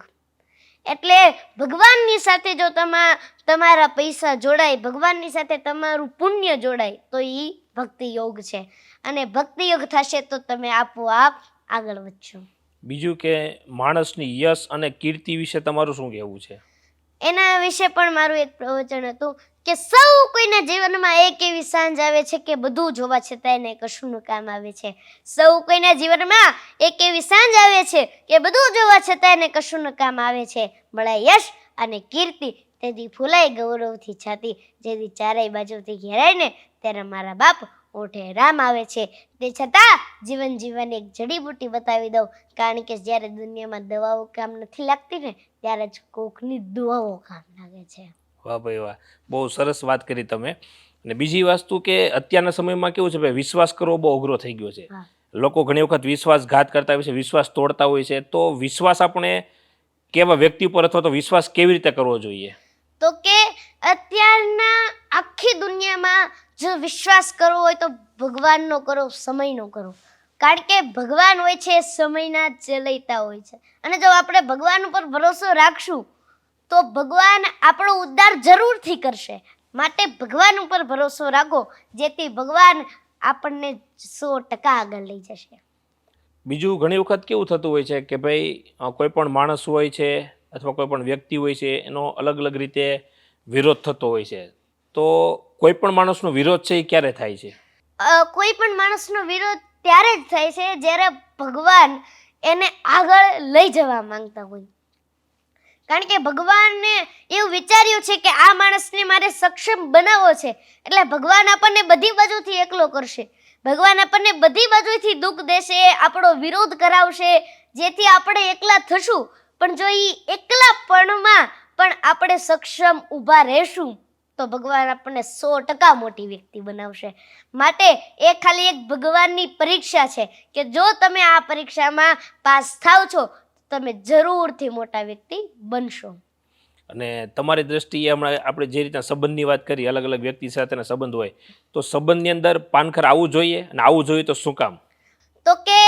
એટલે ભગવાનની સાથે જો તમારા પૈસા જોડાય, ભગવાનની સાથે તમારું પુણ્ય જોડાય તો એ ભક્તિ યોગ છે અને ભક્તિ યોગ થશે તો તમે આપોઆપ આગળ વધશો. બીજું કે માણસની યશ અને કીર્તિ વિશે તમારું શું કહેવું છે? એના વિશે પણ મારું એક પ્રવચન હતું કે સૌ કોઈના જીવનમાં એક એવી સાંજ આવે છે કે બધું જોવા છતાં એને કશુંનું કામ આવે છે. સૌ કોઈના જીવનમાં એક એવી સાંજ આવે છે કે બધું જોવા છતાં એને કશુંનું કામ આવે છે. મળે યશ અને કીર્તિ તેથી ફૂલાય ગૌરવથી છાતી, જેથી ચારેય બાજુથી ઘેરાય ને ત્યારે મારા બાપ ઓઠે રામ આવે છે. તે છતાં જીવન જીવવાની એક જડીબુટી બતાવી દઉં, કારણ કે જ્યારે દુનિયામાં દવાઓ કામ નથી લાગતી ને ત્યારે જ કોકની દુઆઓ કામ લાગે છે. વાહ ભાઈ વાહ, બહુ સરસ વાત કરી તમે. અને બીજી વસ્તુ કે અત્યારના સમયમાં કેવું છે ભાઈ, વિશ્વાસ કરવો બહુ અઘરો થઈ ગયો છે. લોકો ઘણી વખત વિશ્વાસઘાત કરતા હોય છે, વિશ્વાસ તોડતા હોય છે. તો વિશ્વાસ આપણે કેવા વ્યક્તિ પર અથવા તો વિશ્વાસ કેવી રીતે કરવો જોઈએ? તો કે અત્યારના આખી દુનિયામાં જો વિશ્વાસ કરવો હોય તો ભગવાનનો કરો, સમયનો કરો. કારણ કે ભગવાન હોય છે સમયના ચલૈતા હોય છે અને જો આપણે ભગવાન ઉપર ભરોસો રાખશું તો ભગવાન આપણો ઉદ્ધાર જરૂરથી કરશે. માટે ભગવાન ઉપર ભરોસો રાખો, જેથી ભગવાન આપણને 100% આગળ લઈ જશે. બીજું ઘણી વખત કેવું થતું હોય છે કે ભાઈ કોઈ પણ માણસ હોય છે અથવા કોઈ પણ વ્યક્તિ હોય છે એનો અલગ અલગ રીતે વિરોધ થતો હોય છે. તો કોઈ પણ માણસનો વિરોધ છે એ ક્યારે થાય છે? કોઈ પણ માણસનો વિરોધ ત્યારે જ થાય છે જ્યારે ભગવાન એને આગળ લઈ જવા માંગતા હોય. કારણ કે ભગવાનને એવું વિચાર્યું છે કે આ માણસને મારે સક્ષમ બનાવવો છે, એટલે ભગવાન આપણને બધી બાજુથી એકલો કરશે. ભગવાન આપણને બધી બાજુથી દુઃખ દેશે, આપણો વિરોધ કરાવશે, જેથી આપણે એકલા થશું. પણ જો એ એકલાપણમાં પણ આપણે સક્ષમ ઊભા રહેશું તો ભગવાન આપણને 100% મોટી વ્યક્તિ બનાવશે. માટે એ ખાલી એક ભગવાનની પરીક્ષા છે કે જો તમે આ પરીક્ષામાં પાસ થાવ છો તમે જરૂરથી મોટા વ્યક્તિ બનશો. અને તમારી દ્રષ્ટિએ હમણાં આપણે જે રીતના સંબંધની વાત કરી, અલગ અલગ વ્યક્તિ સાથેના સંબંધ હોય, તો સંબંધની અંદર પાનખર આવવું જોઈએ અને આવવું જોઈએ તો શું કામ? તો કે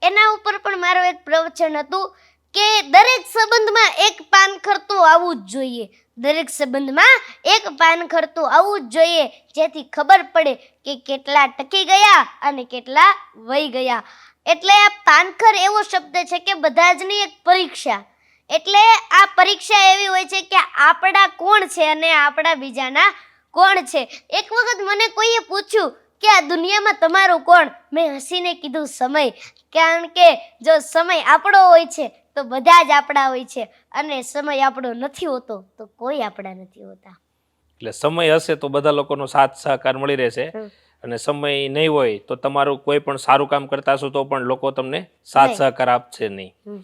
એના ઉપર પણ મારું એક પ્રવચન હતું કે દરેક સંબંધમાં એક પાનખર તો આવવું જ જોઈએ. દરેક સંબંધમાં એક પાનખર તો આવવું જ જોઈએ, જેથી ખબર પડે કે કેટલા ટકી ગયા અને કેટલા વહી ગયા. એટલે આ પાનખર એવો શબ્દ છે કે બધા જની એક પરીક્ષા. એટલે આ પરીક્ષા એવી હોય છે કે આપણા કોણ છે અને આપણા બીજાના કોણ છે. એક વખત મને કોઈએ પૂછ્યું કે આ દુનિયામાં તમારું કોણ? મેં હસીને કીધું સમય. કારણ કે જો સમય આપણો હોય છે તો બધા જ આપણા હોય છે અને સમય આપણો નથી હોતો તો કોઈ આપણા નથી હોતા. એટલે સમય હશે તો બધા લોકોનો સાથ સહકાર મળી રહેશે અને સમય નહીં હોય તો તમારું કોઈ પણ સારું કામ કરતા હશો તો પણ લોકો તમને સાથ સહકાર આપશે નહીં.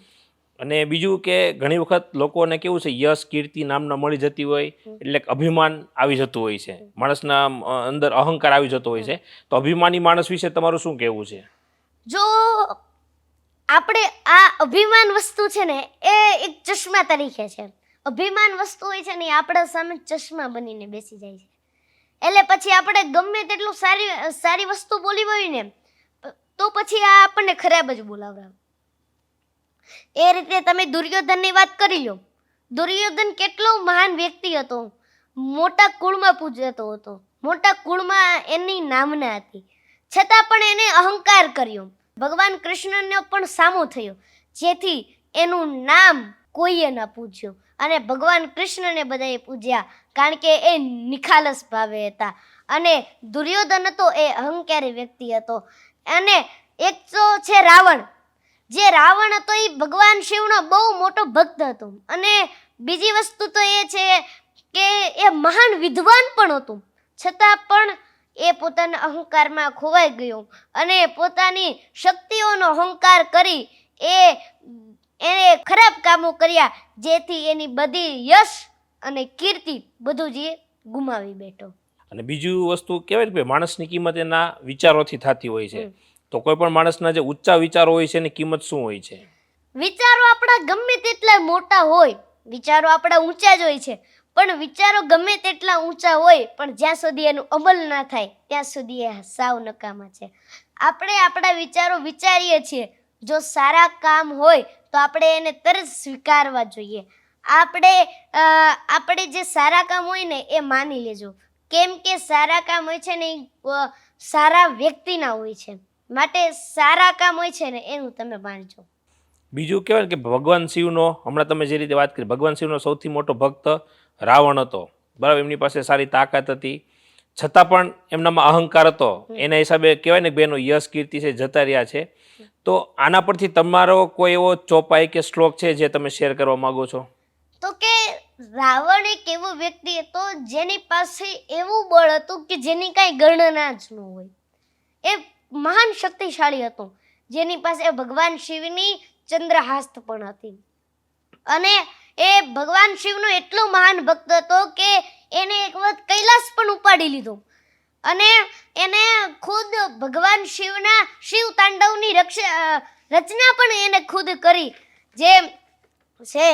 અને બીજું કે ઘણી વખત લોકોને કેવું છે, યશ કીર્તિ નામના મળી જતી હોય એટલે અભિમાન આવી જતું હોય છે, માણસના અંદર અહંકાર આવી જતો હોય છે. તો અભિમાની માણસ વિશે તમારું શું કહેવું છે? જો આપણે આ અભિમાન વસ્તુ છે ને એ એક ચશ્મા તરીકે છે. અભિમાન વસ્તુ હોય છે ને એ આપણા સામે ચશ્મા બનીને બેસી જાય છે. એટલે પછી આપણે ગમે તેટલું સારી વસ્તુ બોલી હોય ને તો પછી આ આપણને ખરાબ જ બોલાવડાવે. એ રીતે તમે દુર્યોધનની વાત કરી લો. દુર્યોધન કેટલો મહાન વ્યક્તિ હતો. મોટા કુળમાં પૂજાતો હતો, મોટા કુળમાં એની નામના હતી, છતાં પણ એને અહંકાર કર્યો. ભગવાન કૃષ્ણનો પણ સામો થયો, જેથી એનું નામ કોઈએ ન પૂછ્યું અને ભગવાન કૃષ્ણને બધાએ પૂજ્યા, કારણ કે એ નિખાલસ ભાવે હતા. અને દુર્યોધન હતો એ અહંકારી વ્યક્તિ હતો. અને એક તો છે રાવણ, જે રાવણ હતો એ ભગવાન શિવનો બહુ મોટો ભક્ત હતો. અને બીજી વસ્તુ તો એ છે કે એ મહાન વિદ્વાન પણ હતું, છતાં પણ એ પોતાના અહંકારમાં ખોવાઈ ગયો અને પોતાની શક્તિઓનો અહંકાર કરી એને ખરાબ કામો કર્યા, જેથી એની બધી યશ અને કીર્તિ બધું જ એ ગુમાવી બેઠો. અને બીજું વસ્તુ કહેવાય ને કે માણસની કિંમત એના વિચારોથી થતી હોય છે. તો કોઈ પણ માણસના જે ઊંચા વિચારો હોય છે એની કિંમત શું હોય છે? વિચારો આપણા ગમે તેટલા મોટા હોય, વિચારો આપણા ઊંચા જ હોય છે, પણ વિચારો ગમે તેટલા ઊંચા હોય પણ જ્યાં સુધી એનું અમલ ના થાય ત્યાં સુધી એ સાવ નકામા છે. આપણે આપણા વિચારો વિચારીએ છીએ, જો સારા કામ હોય તો આપણે એને તરત સ્વીકારવા જોઈએ. આપણે જે સારા કામ હોય ને એ માની લેજો, કેમ કે સારા કામ હોય છે ને એ સારા વ્યક્તિના હોય છે, માટે સારા કામ હોય છે ને એનું તમે માનજો. બીજું કહેવાય કે ભગવાન શિવનો, હમણાં તમે જે રીતે વાત કરી, ભગવાન શિવનો સૌથી મોટો ભક્ત રાવણ હતો, બરાબર? એમની પાસે સારી તાકાત હતી, છતાં પણ એમનામાં અહંકાર હતો. એના હિસાબે કહેવાય ને બેનો યશ કીર્તિ છે જતા રહ્યા છે. તો આના પરથી તમારો કોઈ એવો ચોપાઈ કે શ્લોક છે જે તમે શેર કરવા માંગો છો? તો કે રાવણ એક એવો વ્યક્તિ હતો જેની પાસે એવું બળ હતું કે જેની કાંઈ ગણના જ ન હોય. એ મહાન શક્તિશાળી હતો, જેની પાસે ભગવાન શિવની ચંદ્રહાસ્ત પણ હતી. અને એ ભગવાન શિવનો એટલો મહાન ભક્ત હતો કે એને એક વખત કૈલાસ પણ ઉપાડી લીધો અને એને ખુદ ભગવાન શિવના શિવ તાંડવની રચના પણ એને ખુદ કરી, જે છે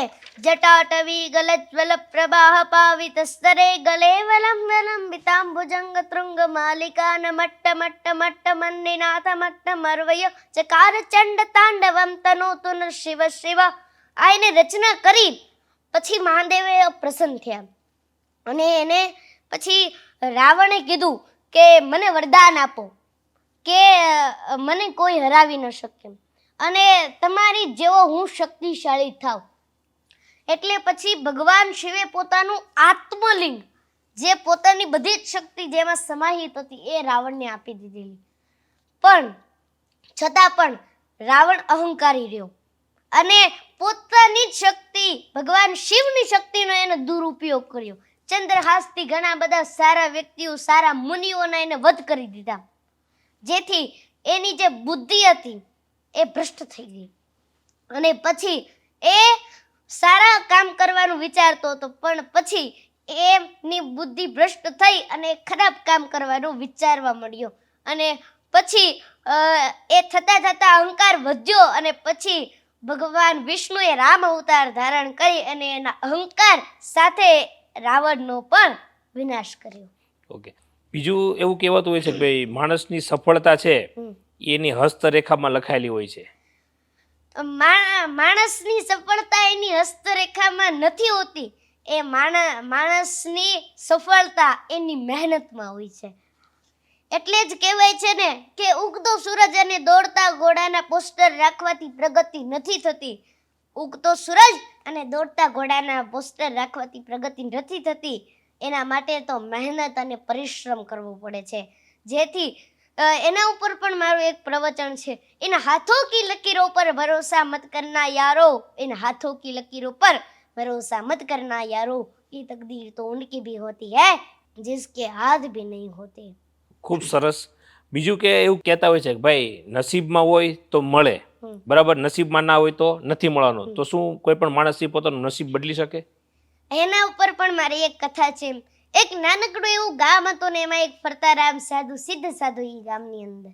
જટાટવી ગલજ્વલ પ્રવાહ પાવિત સ્તરે ગલે વલમ વિલંબિતાંબુજંગ તૃંગ માલિકા મટ્ટ મટ્ટ મટ્ટ મંડિનાથ મટ્ટ મર્વય ચકાર ચંડ તાંડવમ તનોતુન શિવ શિવ. આ એને રચના કરી પછી મહાદેવે પ્રસન્ન થયા અને એને પછી રાવણે કીધું કે મને વરદાન આપો કે મને કોઈ હરાવી ન શકે અને તમારી જેવો હું શક્તિશાળી થાવ. એટલે પછી ભગવાન શિવે પોતાનું આત્મલિંગ, જે પોતાની બધી જ શક્તિ જેમાં સમાહિત હતી, એ રાવણને આપી દીધેલી. પણ છતાં પણ રાવણ અહંકારી રહ્યો અને પોતાની જ શક્તિ, ભગવાન શિવની શક્તિનો એને દુરુપયોગ કર્યો. ચંદ્રહાસથી ઘણા બધા સારા વ્યક્તિઓ, સારા મુનિઓના એને વધ કરી દીધા, જેથી એની જે બુદ્ધિ હતી એ ભ્રષ્ટ થઈ ગઈ. અને પછી એ સારા કામ કરવાનું વિચારતો હતો, પણ પછી એની બુદ્ધિ ભ્રષ્ટ થઈ અને ખરાબ કામ કરવાનું વિચારવા મળ્યો. અને પછી એ થતાં થતાં અહંકાર વધ્યો અને પછી ભગવાન વિષ્ણુએ રામ અવતાર ધારણ કરી અને એના અહંકાર સાથે રાવણનો પણ વિનાશ કર્યો. ઓકે. બીજું એવું કહેવાતું હોય છે કે ભાઈ માણસની સફળતા છે એની હસ્તરેખામાં લખાયેલી હોય છે. માણસની સફળતા એની હસ્તરેખામાં નથી હોતી, એ માણસની સફળતા એની મહેનતમાં હોય છે. એટલે જ કહેવાય છે ને કે ઉગતો સૂરજ અને દોડતા ઘોડાના પોસ્ટર રાખવાથી પ્રગતિ નથી થતી. ઉગતો સૂરજ અને દોડતા ઘોડાના પોસ્ટર રાખવાથી પ્રગતિ નથી થતી. એના માટે તો મહેનત અને પરિશ્રમ કરવો પડે છે. જેથી એના ઉપર પણ મારું એક પ્રવચન છે, इन हाथों की लकीरों पर भरोसा मत करना यारो, इन हाथों की लकीरों पर भरोसा मत करना यारो, ये तकदीर तो उनकी भी होती है जिसके हाथ भी नहीं होते. ખૂબ સરસ. બીજું કે એવું કહેતા હોય છે કે ભાઈ નસીબમાં હોય તો મળે, બરાબર, નસીબમાં ના હોય તો નથી મળવાનું. તો શું કોઈ પણ માણસ પોતાનું નસીબ બદલી શકે? એના ઉપર પણ મારી એક કથા છે. એક નાનકડું એવું ગામ હતું ને એમાં એક ફરતારામ સાધુ, સિદ્ધ સાધુ, એ ગામની અંદર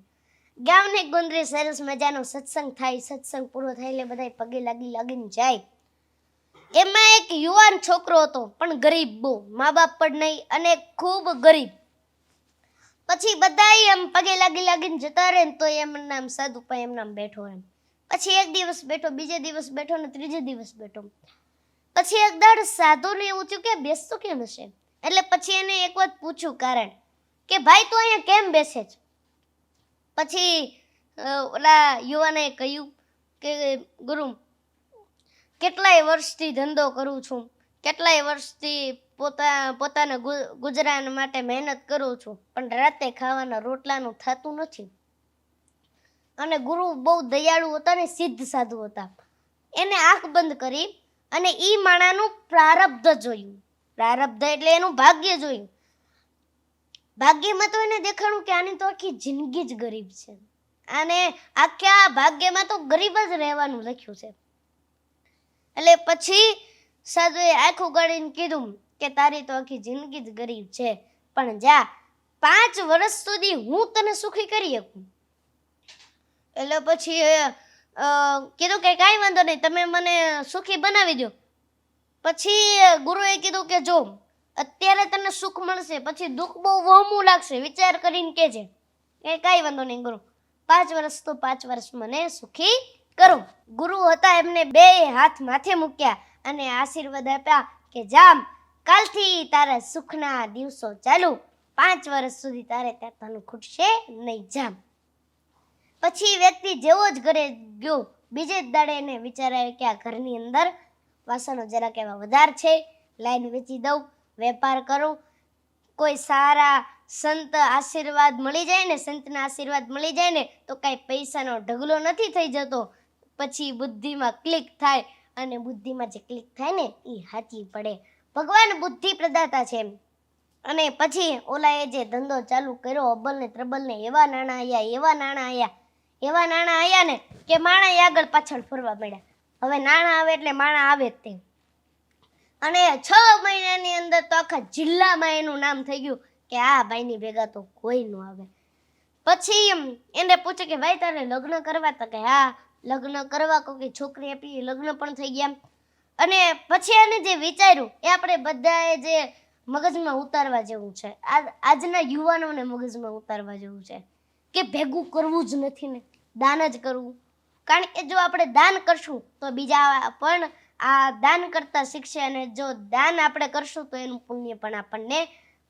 ગામને ગુંદરે સરસ મજાનો સત્સંગ થાય. સત્સંગ પૂરો થાય એટલે બધા પગે લાગીને જાય. એમાં એક યુવાન છોકરો હતો, પણ ગરીબ બહુ, મા બાપ પણ નહીં અને ખૂબ ગરીબ. પછી બધા એમ પગે લાગીને જતા રહે ને તો એમના નામ સાધુ પાસે એમ નામ બેઠો એમ. પછી એક દિવસ બેઠો, બીજે દિવસ બેઠો ને ત્રીજે દિવસ બેઠો. પછી એક દાડ સાધુને એવું થયું કે બેસતો કેમ હશે. એટલે પછી એને એક વાત પૂછ્યું કારણ કે ભાઈ તું અહીંયા કેમ બેસે છે? પછી ઓલા યુવાને કહ્યું કે ગુરુ, કેટલાય વર્ષથી ધંધો કરું છું, કેટલાય વર્ષથી પોતાના ગુજરાન માટે મહેનત કરું છું, પણ રાતે ખાવાના રોટલાનું થતું નથી. અને ગુરુ બહુ દયાળુ હતા ને સિદ્ધ સાધુ હતા. એને આંખ બંધ કરી અને ઈ માણાનું પ્રારબ્ધ જોયું. પ્રારબ્ધ એટલે એનું ભાગ્ય જોયું. ભાગ્યમાં તો એને દેખાણું કે આની તો આખી જિંદગી જ ગરીબ છે, અને આખા ભાગ્યમાં તો ગરીબ જ રહેવાનું લખ્યું છે. એટલે પછી સાધુએ આંખ ઉગાડીને કીધું કે તારી તો આખી જિંદગી જ ગરીબ છે, પણ જા 5 વર્ષ સુધી હું તને સુખી કરી શકું. એટલે પછી કીધું કે કાંઈ વાંધો નહીં, તમે મને સુખી બનાવી દો. પછી ગુરુએ કીધું કે જો અત્યારે તને સુખ મળશે, પછી દુઃખ બહુ વહમું લાગશે, વિચાર કરીને કહેજે. એ કાંઈ વાંધો નહીં ગુરુ, 5 વર્ષ તો 5 વર્ષ મને સુખી કરો. ગુરુ હતા એમને 2 હાથ માથે મૂક્યા અને આશીર્વાદ આપ્યા કે જામ, કાલથી તારા સુખના દિવસો ચાલુ, 5 વર્ષ સુધી તારે ત્યાં તને ખૂટશે નહીં, જામ. પછી વ્યક્તિ જેવો જ ઘરે ગયો, બીજે જ દાડે એને વિચાર આવ્યો કે આ ઘરની અંદર વાસણો જરાક એવા વધારે છે, લાઈન વેચી દઉં, વેપાર કરું. કોઈ સારા સંત આશીર્વાદ મળી જાય ને, સંતના આશીર્વાદ મળી જાય ને તો કાંઈ પૈસાનો ઢગલો નથી થઈ જતો. પછી બુદ્ધિમાં ક્લિક થાય, અને બુદ્ધિમાં જે ક્લિક થાય ને એ હાચી પડે. ભગવાન બુદ્ધિ પ્રદાતા છે. અને પછી ઓલાએ જે ધંધો ચાલુ કર્યો, અબલ ને ત્રબલ ને એવા નાણાં આયા ને કે માણા આગળ પાછળ ફરવા મળ્યા. હવે નાણાં આવે એટલે માણા આવે જ તે. અને 6 મહિનાની અંદર તો આખા જિલ્લામાં એનું નામ થઈ ગયું કે આ ભાઈની ભેગા તો કોઈ ન આવે. પછી એને પૂછે કે ભાઈ તારે લગ્ન કરવા? તો કે હા લગ્ન કરવા, કોઈ છોકરી આપી, લગ્ન પણ થઈ ગયા. અને પછી એને જે વિચાર્યું એ આપણે બધાએ જે મગજમાં ઉતારવા જેવું છે, આજના યુવાનોને મગજમાં ઉતારવા જેવું છે કે ભેગું કરવું જ નથી ને દાન જ કરવું. કારણ કે જો આપણે દાન કરશું તો બીજા પણ આ દાન કરતા શીખશે, અને જો દાન આપણે કરશું તો એનું પુણ્ય પણ આપણને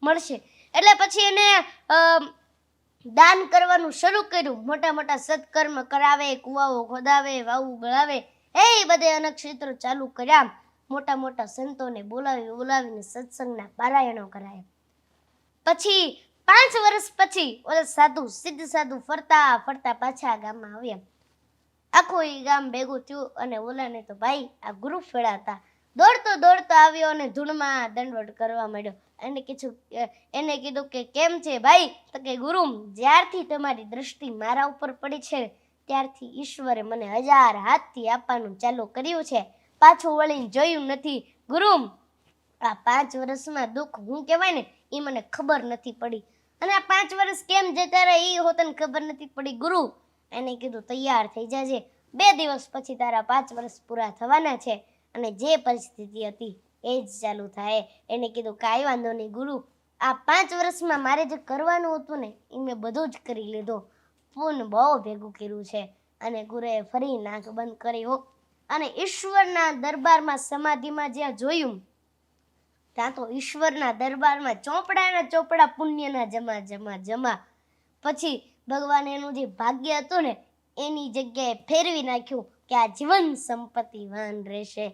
મળશે. એટલે પછી એને દાન કરવાનું શરૂ કર્યું. મોટા મોટા સત્કર્મ કરાવે, કુવાઓ ખોદાવે, વાવું ગળાવે, એ બધે અનક્ષેત્રો ચાલુ કર્યા. મોટા મોટા સંતોને બોલાવીને સત્સંગના પારાયણો કરાય. પછી 5 વર્ષ પછી ઓલા સાધુ, સિદ્ધ સાધુ ફરતા ફરતા પાછા ગામમાં આવ્યા. આખું એ ગામ ભેગું થયું અને ઓલાને તો ભાઈ આ ગુરુ ફેળાતા. દોડતો આવ્યો અને ધૂળમાં દંડવટ કરવા માંડ્યો. એને કીધું કે કેમ છે ભાઈ? તો કે ગુરુ, જ્યારથી તમારી દ્રષ્ટિ મારા ઉપર પડી છે ત્યારથી ઈશ્વરે મને 1000 હાથથી આપવાનું ચાલુ કર્યું છે, પાછું વળીને જોયું નથી. ગુરુ, આ 5 વર્ષમાં દુઃખ હું કહેવાય ને એ મને ખબર નથી પડી, અને આ 5 વર્ષ કેમ જતા રહ્યા એ હોતને ખબર નથી પડી. ગુરુ એને કીધું તૈયાર થઈ જાજે, 2 દિવસ પછી તારા 5 વર્ષ પૂરા થવાના છે, અને જે પરિસ્થિતિ હતી એ જ ચાલુ થાય. એને કીધું કાંઈ વાંધો નહીં ગુરુ, આ 5 વર્ષમાં મારે જે કરવાનું હતું ને એ મેં બધું જ કરી લીધું, પૂન બહુ ભેગું કર્યું છે. અને ગુરુએ ફરી નાક બંધ કર્યો અને ઈશ્વરના દરબારમાં સમાધિમાં જ્યાં જોયું ત્યાં તો ઈશ્વરના દરબારમાં ચોપડા પુણ્યના જમા. પછી ભગવાન એનું જે ભાગ્ય હતું ને એની જગ્યાએ ફેરવી નાખ્યું કે આ જીવન સંપત્તિવાન રહેશે.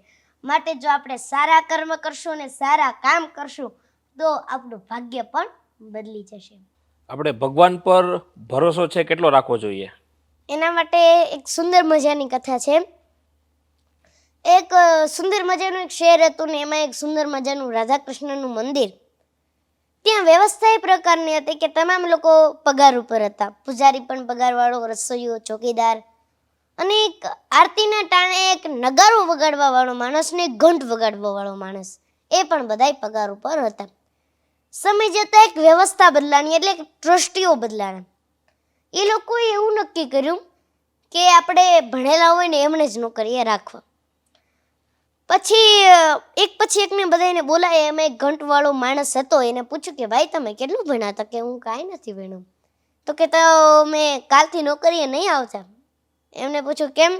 માટે જો આપણે સારા કર્મ કરશું ને સારા કામ કરશું તો આપણું ભાગ્ય પણ બદલી જશે. આપણે ભગવાન પર ભરોસો છે કેટલો રાખવો જોઈએ? એના માટે એક સુંદર મજાની કથા છે. એક સુંદર મજાનું એક શહેર હતું ને એમાં એક સુંદર મજાનું રાધા કૃષ્ણનું મંદિર. ત્યાં વ્યવસ્થા એ પ્રકારની હતી કે તમામ લોકો પગાર ઉપર હતા. પૂજારી પણ પગારવાળો, રસોઈયો, ચોકીદાર, અને એક આરતીના ટાણે એક નગારો વગાડવા વાળો માણસ ને એક ઘંટ વગાડવા વાળો માણસ, એ પણ બધાય પગાર ઉપર હતા. સમય જતાં એક વ્યવસ્થા બદલાણી, એટલે ટ્રસ્ટીઓ બદલાણા. એ લોકોએ એવું નક્કી કર્યું કે આપણે ભણેલા હોય ને એમણે જ નોકરીએ રાખવા. પછી એકને બધાને બોલાય. એમાં એક ઘંટવાળો માણસ હતો. એને પૂછ્યું કે ભાઈ તમે કેટલું ભણ્યા? હતા કે હું કાંઈ નથી ભણ્યો. તો કે મેં કાલથી નોકરીએ નહીં આવતા. એમને પૂછ્યું કેમ?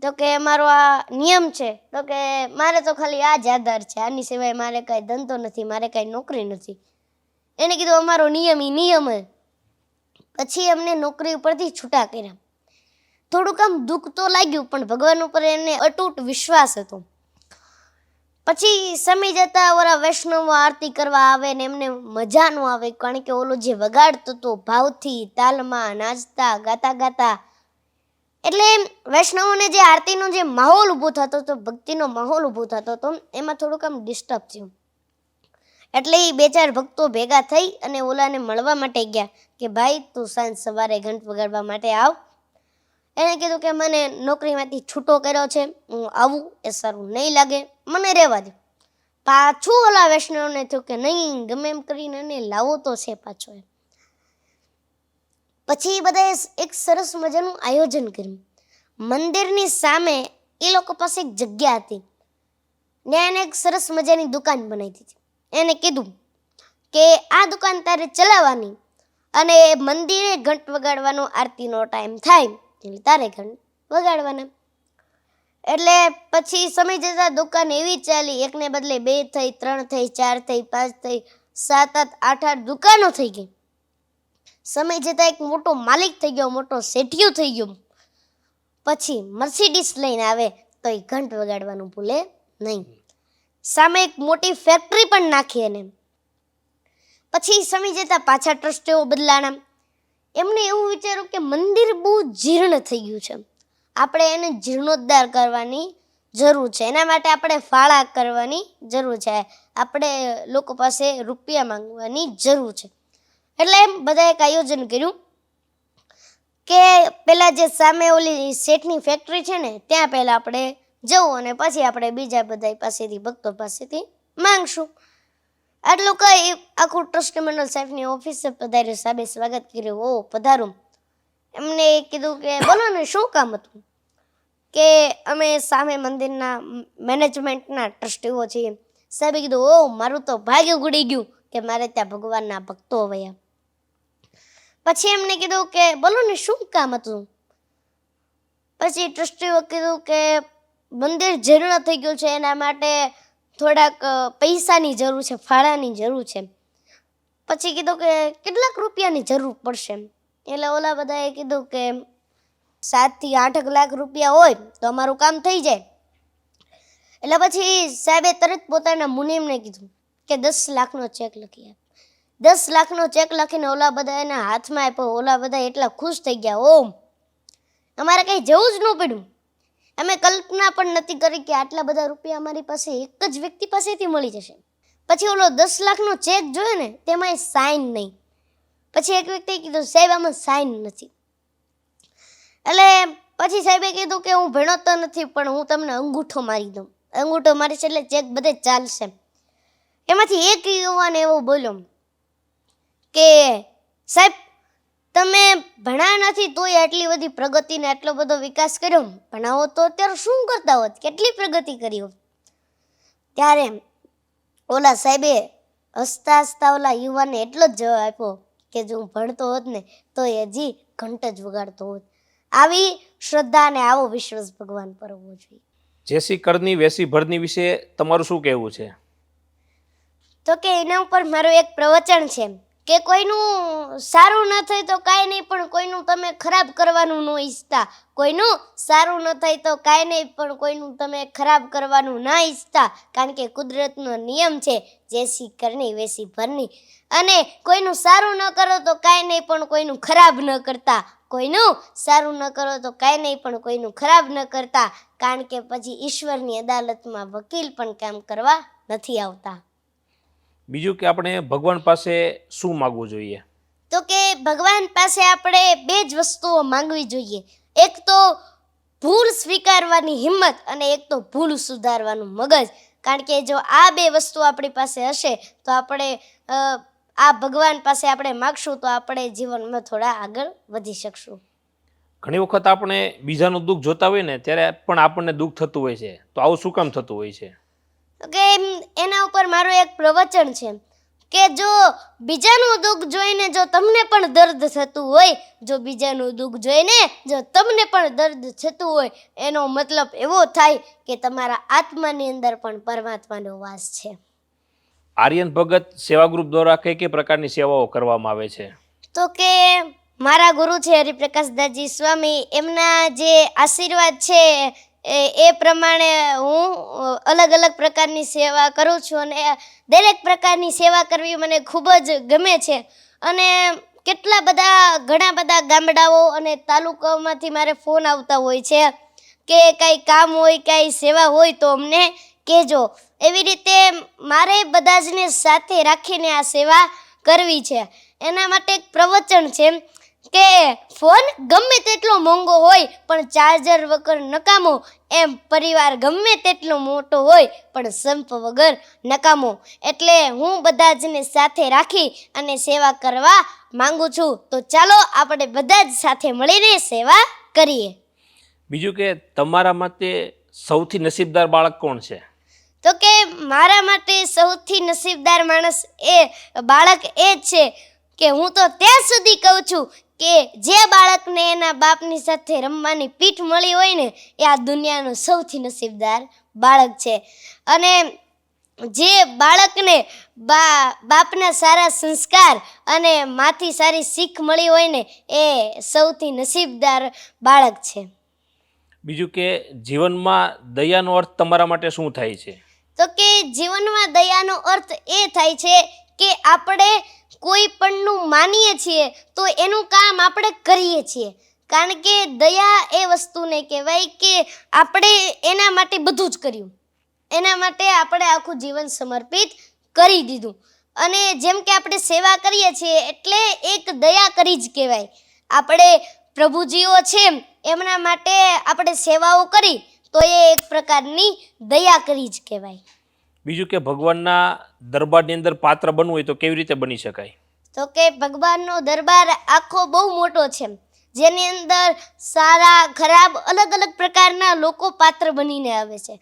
તો કે અમારો આ નિયમ છે, તો કે મારે તો ખાલી આ જ આધાર છે, આની સિવાય મારે કાંઈ ધંધો નથી, મારે કાંઈ નોકરી નથી. એને કીધું અમારો નિયમ એ નિયમ જ. પછી એમને નોકરી ઉપરથી છૂટા કર્યા. થોડુંક આમ દુઃખ તો લાગ્યું, પણ ભગવાન ઉપર એને અતૂટ વિશ્વાસ હતો. પછી સમય જતા ઓલા વૈષ્ણવો આરતી કરવા આવે ને એમને મજા ન આવે, કારણ કે ઓલો જે વગાડતો હતો ભાવથી, તાલમાં, નાચતા ગાતા ગાતા, એટલે વૈષ્ણવોને જે આરતીનો જે માહોલ ઊભો થતો હતો, ભક્તિનો માહોલ ઊભો થતો હતો, એમાં થોડુંક આમ ડિસ્ટર્બ થયું. એટલે એ 2-4 ભક્તો ભેગા થઈ અને ઓલાને મળવા માટે ગયા કે ભાઈ તું સાંજ સવારે ઘંટ વગાડવા માટે આવ. એણે કીધું કે મને નોકરીમાંથી છૂટો કર્યો છે, હું આવું એ સારું નહીં લાગે, મને રહેવા દે. પાછું ઓલા વૈષ્ણવને થયું કે નહીં, ગમે એમ કરીને એને લાવો તો છે પાછો. પછી બધાએ એક સરસ મજાનું આયોજન કર્યું. મંદિરની સામે એ લોકો પાસે એક જગ્યા હતી, ત્યાં એને એક સરસ મજાની દુકાન બનાવી દીધી. એને કીધું કે આ દુકાન તારે ચલાવવાની, અને મંદિરે ઘંટ વગાડવાનો આરતીનો ટાઈમ થાય એટલે તારે ઘંટ વગાડવાના. એટલે પછી સમય જતાં દુકાન એવી ચાલી, એકને બદલે 2 થઈ, 3 થઈ, 4 થઈ, 5 થઈ, 7, 8, 8 દુકાનો થઈ ગઈ. સમય જતાં એક મોટો માલિક થઈ ગયો, મોટો શેઠિયો થઈ ગયો. પછી મર્સિડીસ લઈને આવે તો એ ઘંટ વગાડવાનું ભૂલે નહીં. સામે એક મોટી ફેક્ટરી પણ નાખી એને. પછી સમય જતાં પાછા ટ્રસ્ટીઓ બદલાણા. એમને એવું વિચાર્યું કે મંદિર બહુ જીર્ણ થઈ ગયું છે, આપણે એને જીર્ણોદ્ધાર કરવાની જરૂર છે, એના માટે આપણે ફાળા કરવાની જરૂર છે, આપણે લોકો પાસે રૂપિયા માંગવાની જરૂર છે. એટલે એમ બધાએ એક આયોજન કર્યું કે પહેલાં જે સામે ઓલી શેઠની ફેક્ટરી છે ને ત્યાં પહેલાં આપણે જવું, અને પછી આપણે બીજા બધા પાસેથી, ભક્તો પાસેથી માંગશું. આટલું કંઈ આખું ટ્રસ્ટી મંડળ સાહેબની ઓફિસે પધાર્યું. સાહેબે સ્વાગત કર્યું. ઓ પધારું. એમને કીધું કે બોલો ને શું કામ હતું? કે અમે સામે મંદિરના મેનેજમેન્ટના ટ્રસ્ટીઓ છીએ. સાહેબે કીધું ઓ મારું તો ભાગ્ય ઉડી ગયું કે મારે ત્યાં ભગવાનના ભક્તો વયા. પછી એમને કીધું કે બોલો ને શું કામ હતું? પછી ટ્રસ્ટીઓ કીધું કે મંદિર જીર્ણ થઈ ગયું છે, એના માટે થોડાક પૈસાની જરૂર છે, ફાળાની જરૂર છે. પછી કીધું કે કેટલાક રૂપિયાની જરૂર પડશે? એટલે ઓલા બધાએ કીધું કે 7 થી 8 લાખ રૂપિયા હોય તો અમારું કામ થઈ જાય. એટલે પછી સાહેબે તરત પોતાના મુનિમને કીધું કે 10 લાખનો ચેક લખી આપ. 10 લાખનો ચેક લખીને ઓલા બધા એના હાથમાં આપ્યો. ઓલા બધા એટલા ખુશ થઈ ગયા, ઓમ અમારે કંઈ જવું જ ન પડ્યું. અમે કલ્પના પણ નથી કરી કે આટલા બધા રૂપિયા અમારી પાસે એક જ વ્યક્તિ પાસેથી મળી જશે. પછી ઓલો 10 લાખનો ચેક જોયો ને તેમાં સાઇન નહીં. પછી એક વ્યક્તિએ કીધું સાહેબ આમાં સાઇન નથી. એટલે પછી સાહેબે કીધું કે હું ભણ્યો તો નથી, પણ હું તમને અંગૂઠો મારી દઉં. અંગૂઠો મારીશ એટલે ચેક બધે ચાલશે. એમાંથી એક યુવાન એવો બોલ્યો કે સાહેબ તમે ભણ્યા નથી તોય આટલી બધી પ્રગતિને આટલો બધો વિકાસ કર્યો, ભણાવો તો અત્યારે શું કરતા હોત, કેટલી પ્રગતિ કરી હોત? ત્યારે ઓલા સાહેબે હસતા હસતા ઓલા યુવાનને એટલો જ જવાબ આપ્યો કે જો હું ભણતો હોત ને તો હજી ઘંટ જ વગાડતો હોત. આવી શ્રદ્ધા અને આવો વિશ્વાસ ભગવાન પર હોવો જોઈએ. જેસી કરની વેસી ભરની વિશે તમારું શું કહેવું છે? તો કે એના ઉપર મારું એક પ્રવચન છે કે કોઈનું સારું ન થાય તો કાંઈ નહીં, પણ કોઈનું તમે ખરાબ કરવાનું ન ઈચ્છતા. કોઈનું સારું ન થાય તો કાંઈ નહીં, પણ કોઈનું તમે ખરાબ કરવાનું ના ઈચ્છતા. કારણ કે કુદરતનો નિયમ છે જેસી કરની વેસી ભરની. અને કોઈનું સારું ન કરો તો કાંઈ નહીં, પણ કોઈનું ખરાબ ન કરતા. કોઈનું સારું ન કરો તો કાંઈ નહીં, પણ કોઈનું ખરાબ ન કરતા. કારણ કે પછી ઈશ્વરની અદાલતમાં વકીલ પણ કામ કરવા નથી આવતા. બીજું કે આપણે ભગવાન પાસે શું માગવું જોઈએ? તો કે ભગવાન પાસે આપણે 2 જ વસ્તુઓ માંગવી જોઈએ. એક તો ભૂલ સ્વીકારવાની હિંમત, અને એક તો ભૂલ સુધારવાનું મગજ. કારણ કે જો આ 2 વસ્તુ આપણી પાસે હશે તો આપણે આ ભગવાન પાસે આપણે માગશું તો આપણે જીવનમાં થોડા આગળ વધી શકશું. ઘણી વખત આપણે બીજાનું દુઃખ જોતા હોય ને ત્યારે પણ આપણને દુઃખ થતું હોય છે, તો આવું શું કામ થતું હોય છે? કે એના ઉપર મારું એક પ્રવચન છે કે જો બીજાનું દુઃખ જોઈને જો તમને પણ દર્દ થતું હોય, જો બીજાનું દુઃખ જોઈને જો તમને પણ દર્દ થતું હોય, એનો મતલબ એવો થાય કે તમારા આત્માની અંદર પણ પરમાત્માનો વાસ છે. આર્યન ભગત સેવા ગ્રુપ દ્વારા કઈ કઈ પ્રકારની સેવાઓ કરવામાં આવે છે? તો કે મારા ગુરુ છે હરિપ્રકાશદાસજી સ્વામી, એમના જે આશીર્વાદ છે એ પ્રમાણે હું અલગ અલગ પ્રકારની સેવા કરું છું અને દરેક પ્રકારની સેવા કરવી મને ખૂબ જ ગમે છે. અને ઘણા બધા ગામડાઓ અને તાલુકાઓમાંથી મારે ફોન આવતા હોય છે કે કાંઈ કામ હોય, કાંઈ સેવા હોય તો અમને કહેજો. એવી રીતે મારે બધા જને સાથે રાખીને આ સેવા કરવી છે. એના માટે એક પ્રવચન છે કે ફોન ગમે તેટલો મોંઘો હોય પણ ચાર્જર વગર નકામો, એમ પરિવાર ગમે તેટલો મોટો હોય પણ સંપ વગર નકામો. એટલે હું બધા જને સાથે રાખી અને સેવા કરવા માંગુ છું. તો ચાલો આપણે બધા જ સાથે મળીને સેવા કરીએ. બીજું કે તમારા માટે સૌથી નસીબદાર બાળક કોણ છે? તો કે મારા માટે સૌથી નસીબદાર બાળક એ જ છે કે હું તો ત્યાં સુધી કહું છું કે જે બાળકને એના બાપની સાથે રમવાની પીઠ મળી હોય ને એ આ દુનિયાનો સૌથી નસીબદાર બાળક છે. અને જે બાળકને બાપના સારા સંસ્કાર અને માથી સારી શીખ મળી હોય ને એ સૌથી નસીબદાર બાળક છે. બીજું કે જીવનમાં દયાનો અર્થ તમારા માટે શું થાય છે? તો કે જીવનમાં દયાનો અર્થ એ થાય છે કે આપણે કોઈ પણનું માનીએ છીએ તો એનું કામ આપણે કરીએ છીએ. કારણ કે દયા એ વસ્તુને કહેવાય કે આપણે એના માટે બધું જ કર્યું, એના માટે આપણે આખું જીવન સમર્પિત કરી દીધું. અને જેમ કે આપણે સેવા કરીએ છીએ એટલે એક દયા કરી જ કહેવાય. આપણે પ્રભુજીઓ છે એમના માટે આપણે સેવાઓ કરી તો એ એક પ્રકારની દયા કરી જ કહેવાય. બીજું કે ભગવાનના દરબારની અંદર પાત્ર બનવું હોય તો કેવી રીતે બની શકાય? તો કે ભગવાનનો દરબાર આખો બહુ મોટો છે, જેની અંદર સારા ખરાબ અલગ અલગ પ્રકારના લોકો પાત્ર બનીને આવે છે.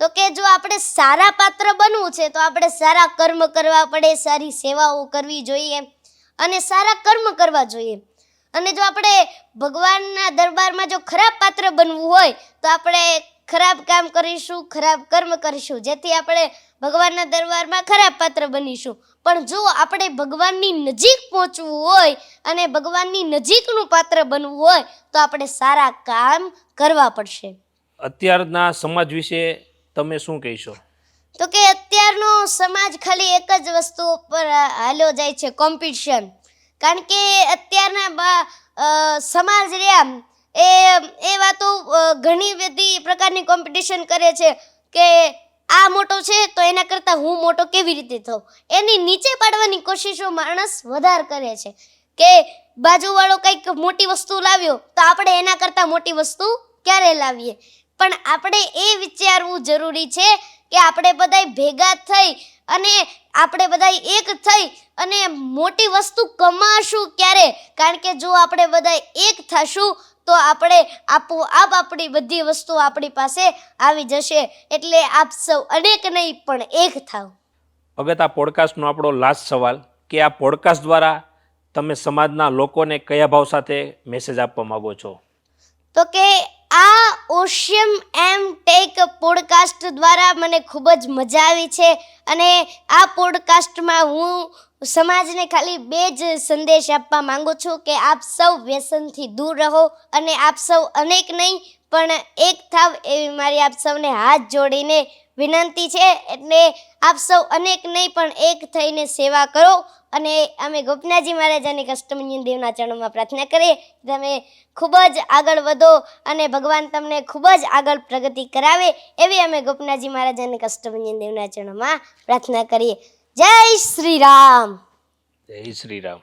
તો કે જો આપણે સારા પાત્ર બનવું છે તો આપણે સારા કર્મ કરવા પડે, સારી સેવાઓ કરવી જોઈએ અને સારા કર્મ કરવા જોઈએ. અને જો આપણે ભગવાનના દરબારમાં જો ખરાબ પાત્ર બનવું હોય તો આપણે ખરાબ કામ કરીશું, ખરાબ કર્મ કરીશું, જેથી આપણે ભગવાનના દરબારમાં ખરાબ પાત્ર બનીશું. પણ જો આપણે ભગવાનની નજીક પહોંચવું હોય અને ભગવાનની નજીકનું પાત્ર બનવું હોય તો આપણે સારા કામ કરવા પડશે. અત્યારના સમાજ વિશે તમે શું કહેશો? તો કે અત્યારનો સમાજ ખાલી એક જ વસ્તુ ઉપર હાલ્યો જાય છે, કોમ્પિટિશન. કારણ કે અત્યારના સમાજ રહ્યા એ વાતો ઘણી બધી પ્રકારની કોમ્પિટિશન કરે છે કે આ મોટો છે તો એના કરતાં હું મોટો કેવી રીતે થઉં, એની નીચે પાડવાની કોશિશો માણસ વધારે કરે છે. કે બાજુવાળો કંઈક મોટી વસ્તુ લાવ્યો તો આપણે એના કરતાં મોટી વસ્તુ ક્યારે લાવીએ. પણ આપણે એ વિચારવું જરૂરી છે કે આપણે બધાય ભેગા થઈ અને આપણે બધાય એક થઈ અને મોટી વસ્તુ કમાશું ક્યારે? કારણ કે જો આપણે બધાય એક થશું તો આપણે આપોઆપ આપણી બધી વસ્તુ આપણી પાસે આવી જશે. એટલે આપ સૌ અનેક નહીં પણ એક થાવ. ભગત, આ પોડકાસ્ટનો આપણો લાસ્ટ સવાલ કે આ પોડકાસ્ટ દ્વારા તમે સમાજના લોકોને કયા ભાવ સાથે મેસેજ આપવા માંગો છો? તો કે આ ઓશિયમ એમ ટેક પોડકાસ્ટ દ્વારા મને ખૂબ જ મજા આવી છે. અને આ પોડકાસ્ટમાં હું સમાજને ખાલી બે જ સંદેશ આપવા માંગુ છું કે આપ સૌ વ્યસનથી દૂર રહો અને આપ સૌ અનેક નહીં પણ એક થાવ, એવી મારી આપ સૌને હાથ જોડીને વિનંતી છે. એટલે આપ સૌ અનેક નહીં પણ એક થઈને સેવા કરો. અને અમે ગોપનાથજી મહારાજાની કષ્ટભંજન દેવના ચરણોમાં પ્રાર્થના કરીએ તમે ખૂબ જ આગળ વધો અને ભગવાન તમને ખૂબ જ આગળ પ્રગતિ કરાવે, એવી અમે ગોપનાથજી મહારાજાની કષ્ટભંજન દેવના ચરણોમાં પ્રાર્થના કરીએ. જય શ્રી રામ. જય શ્રી રામ.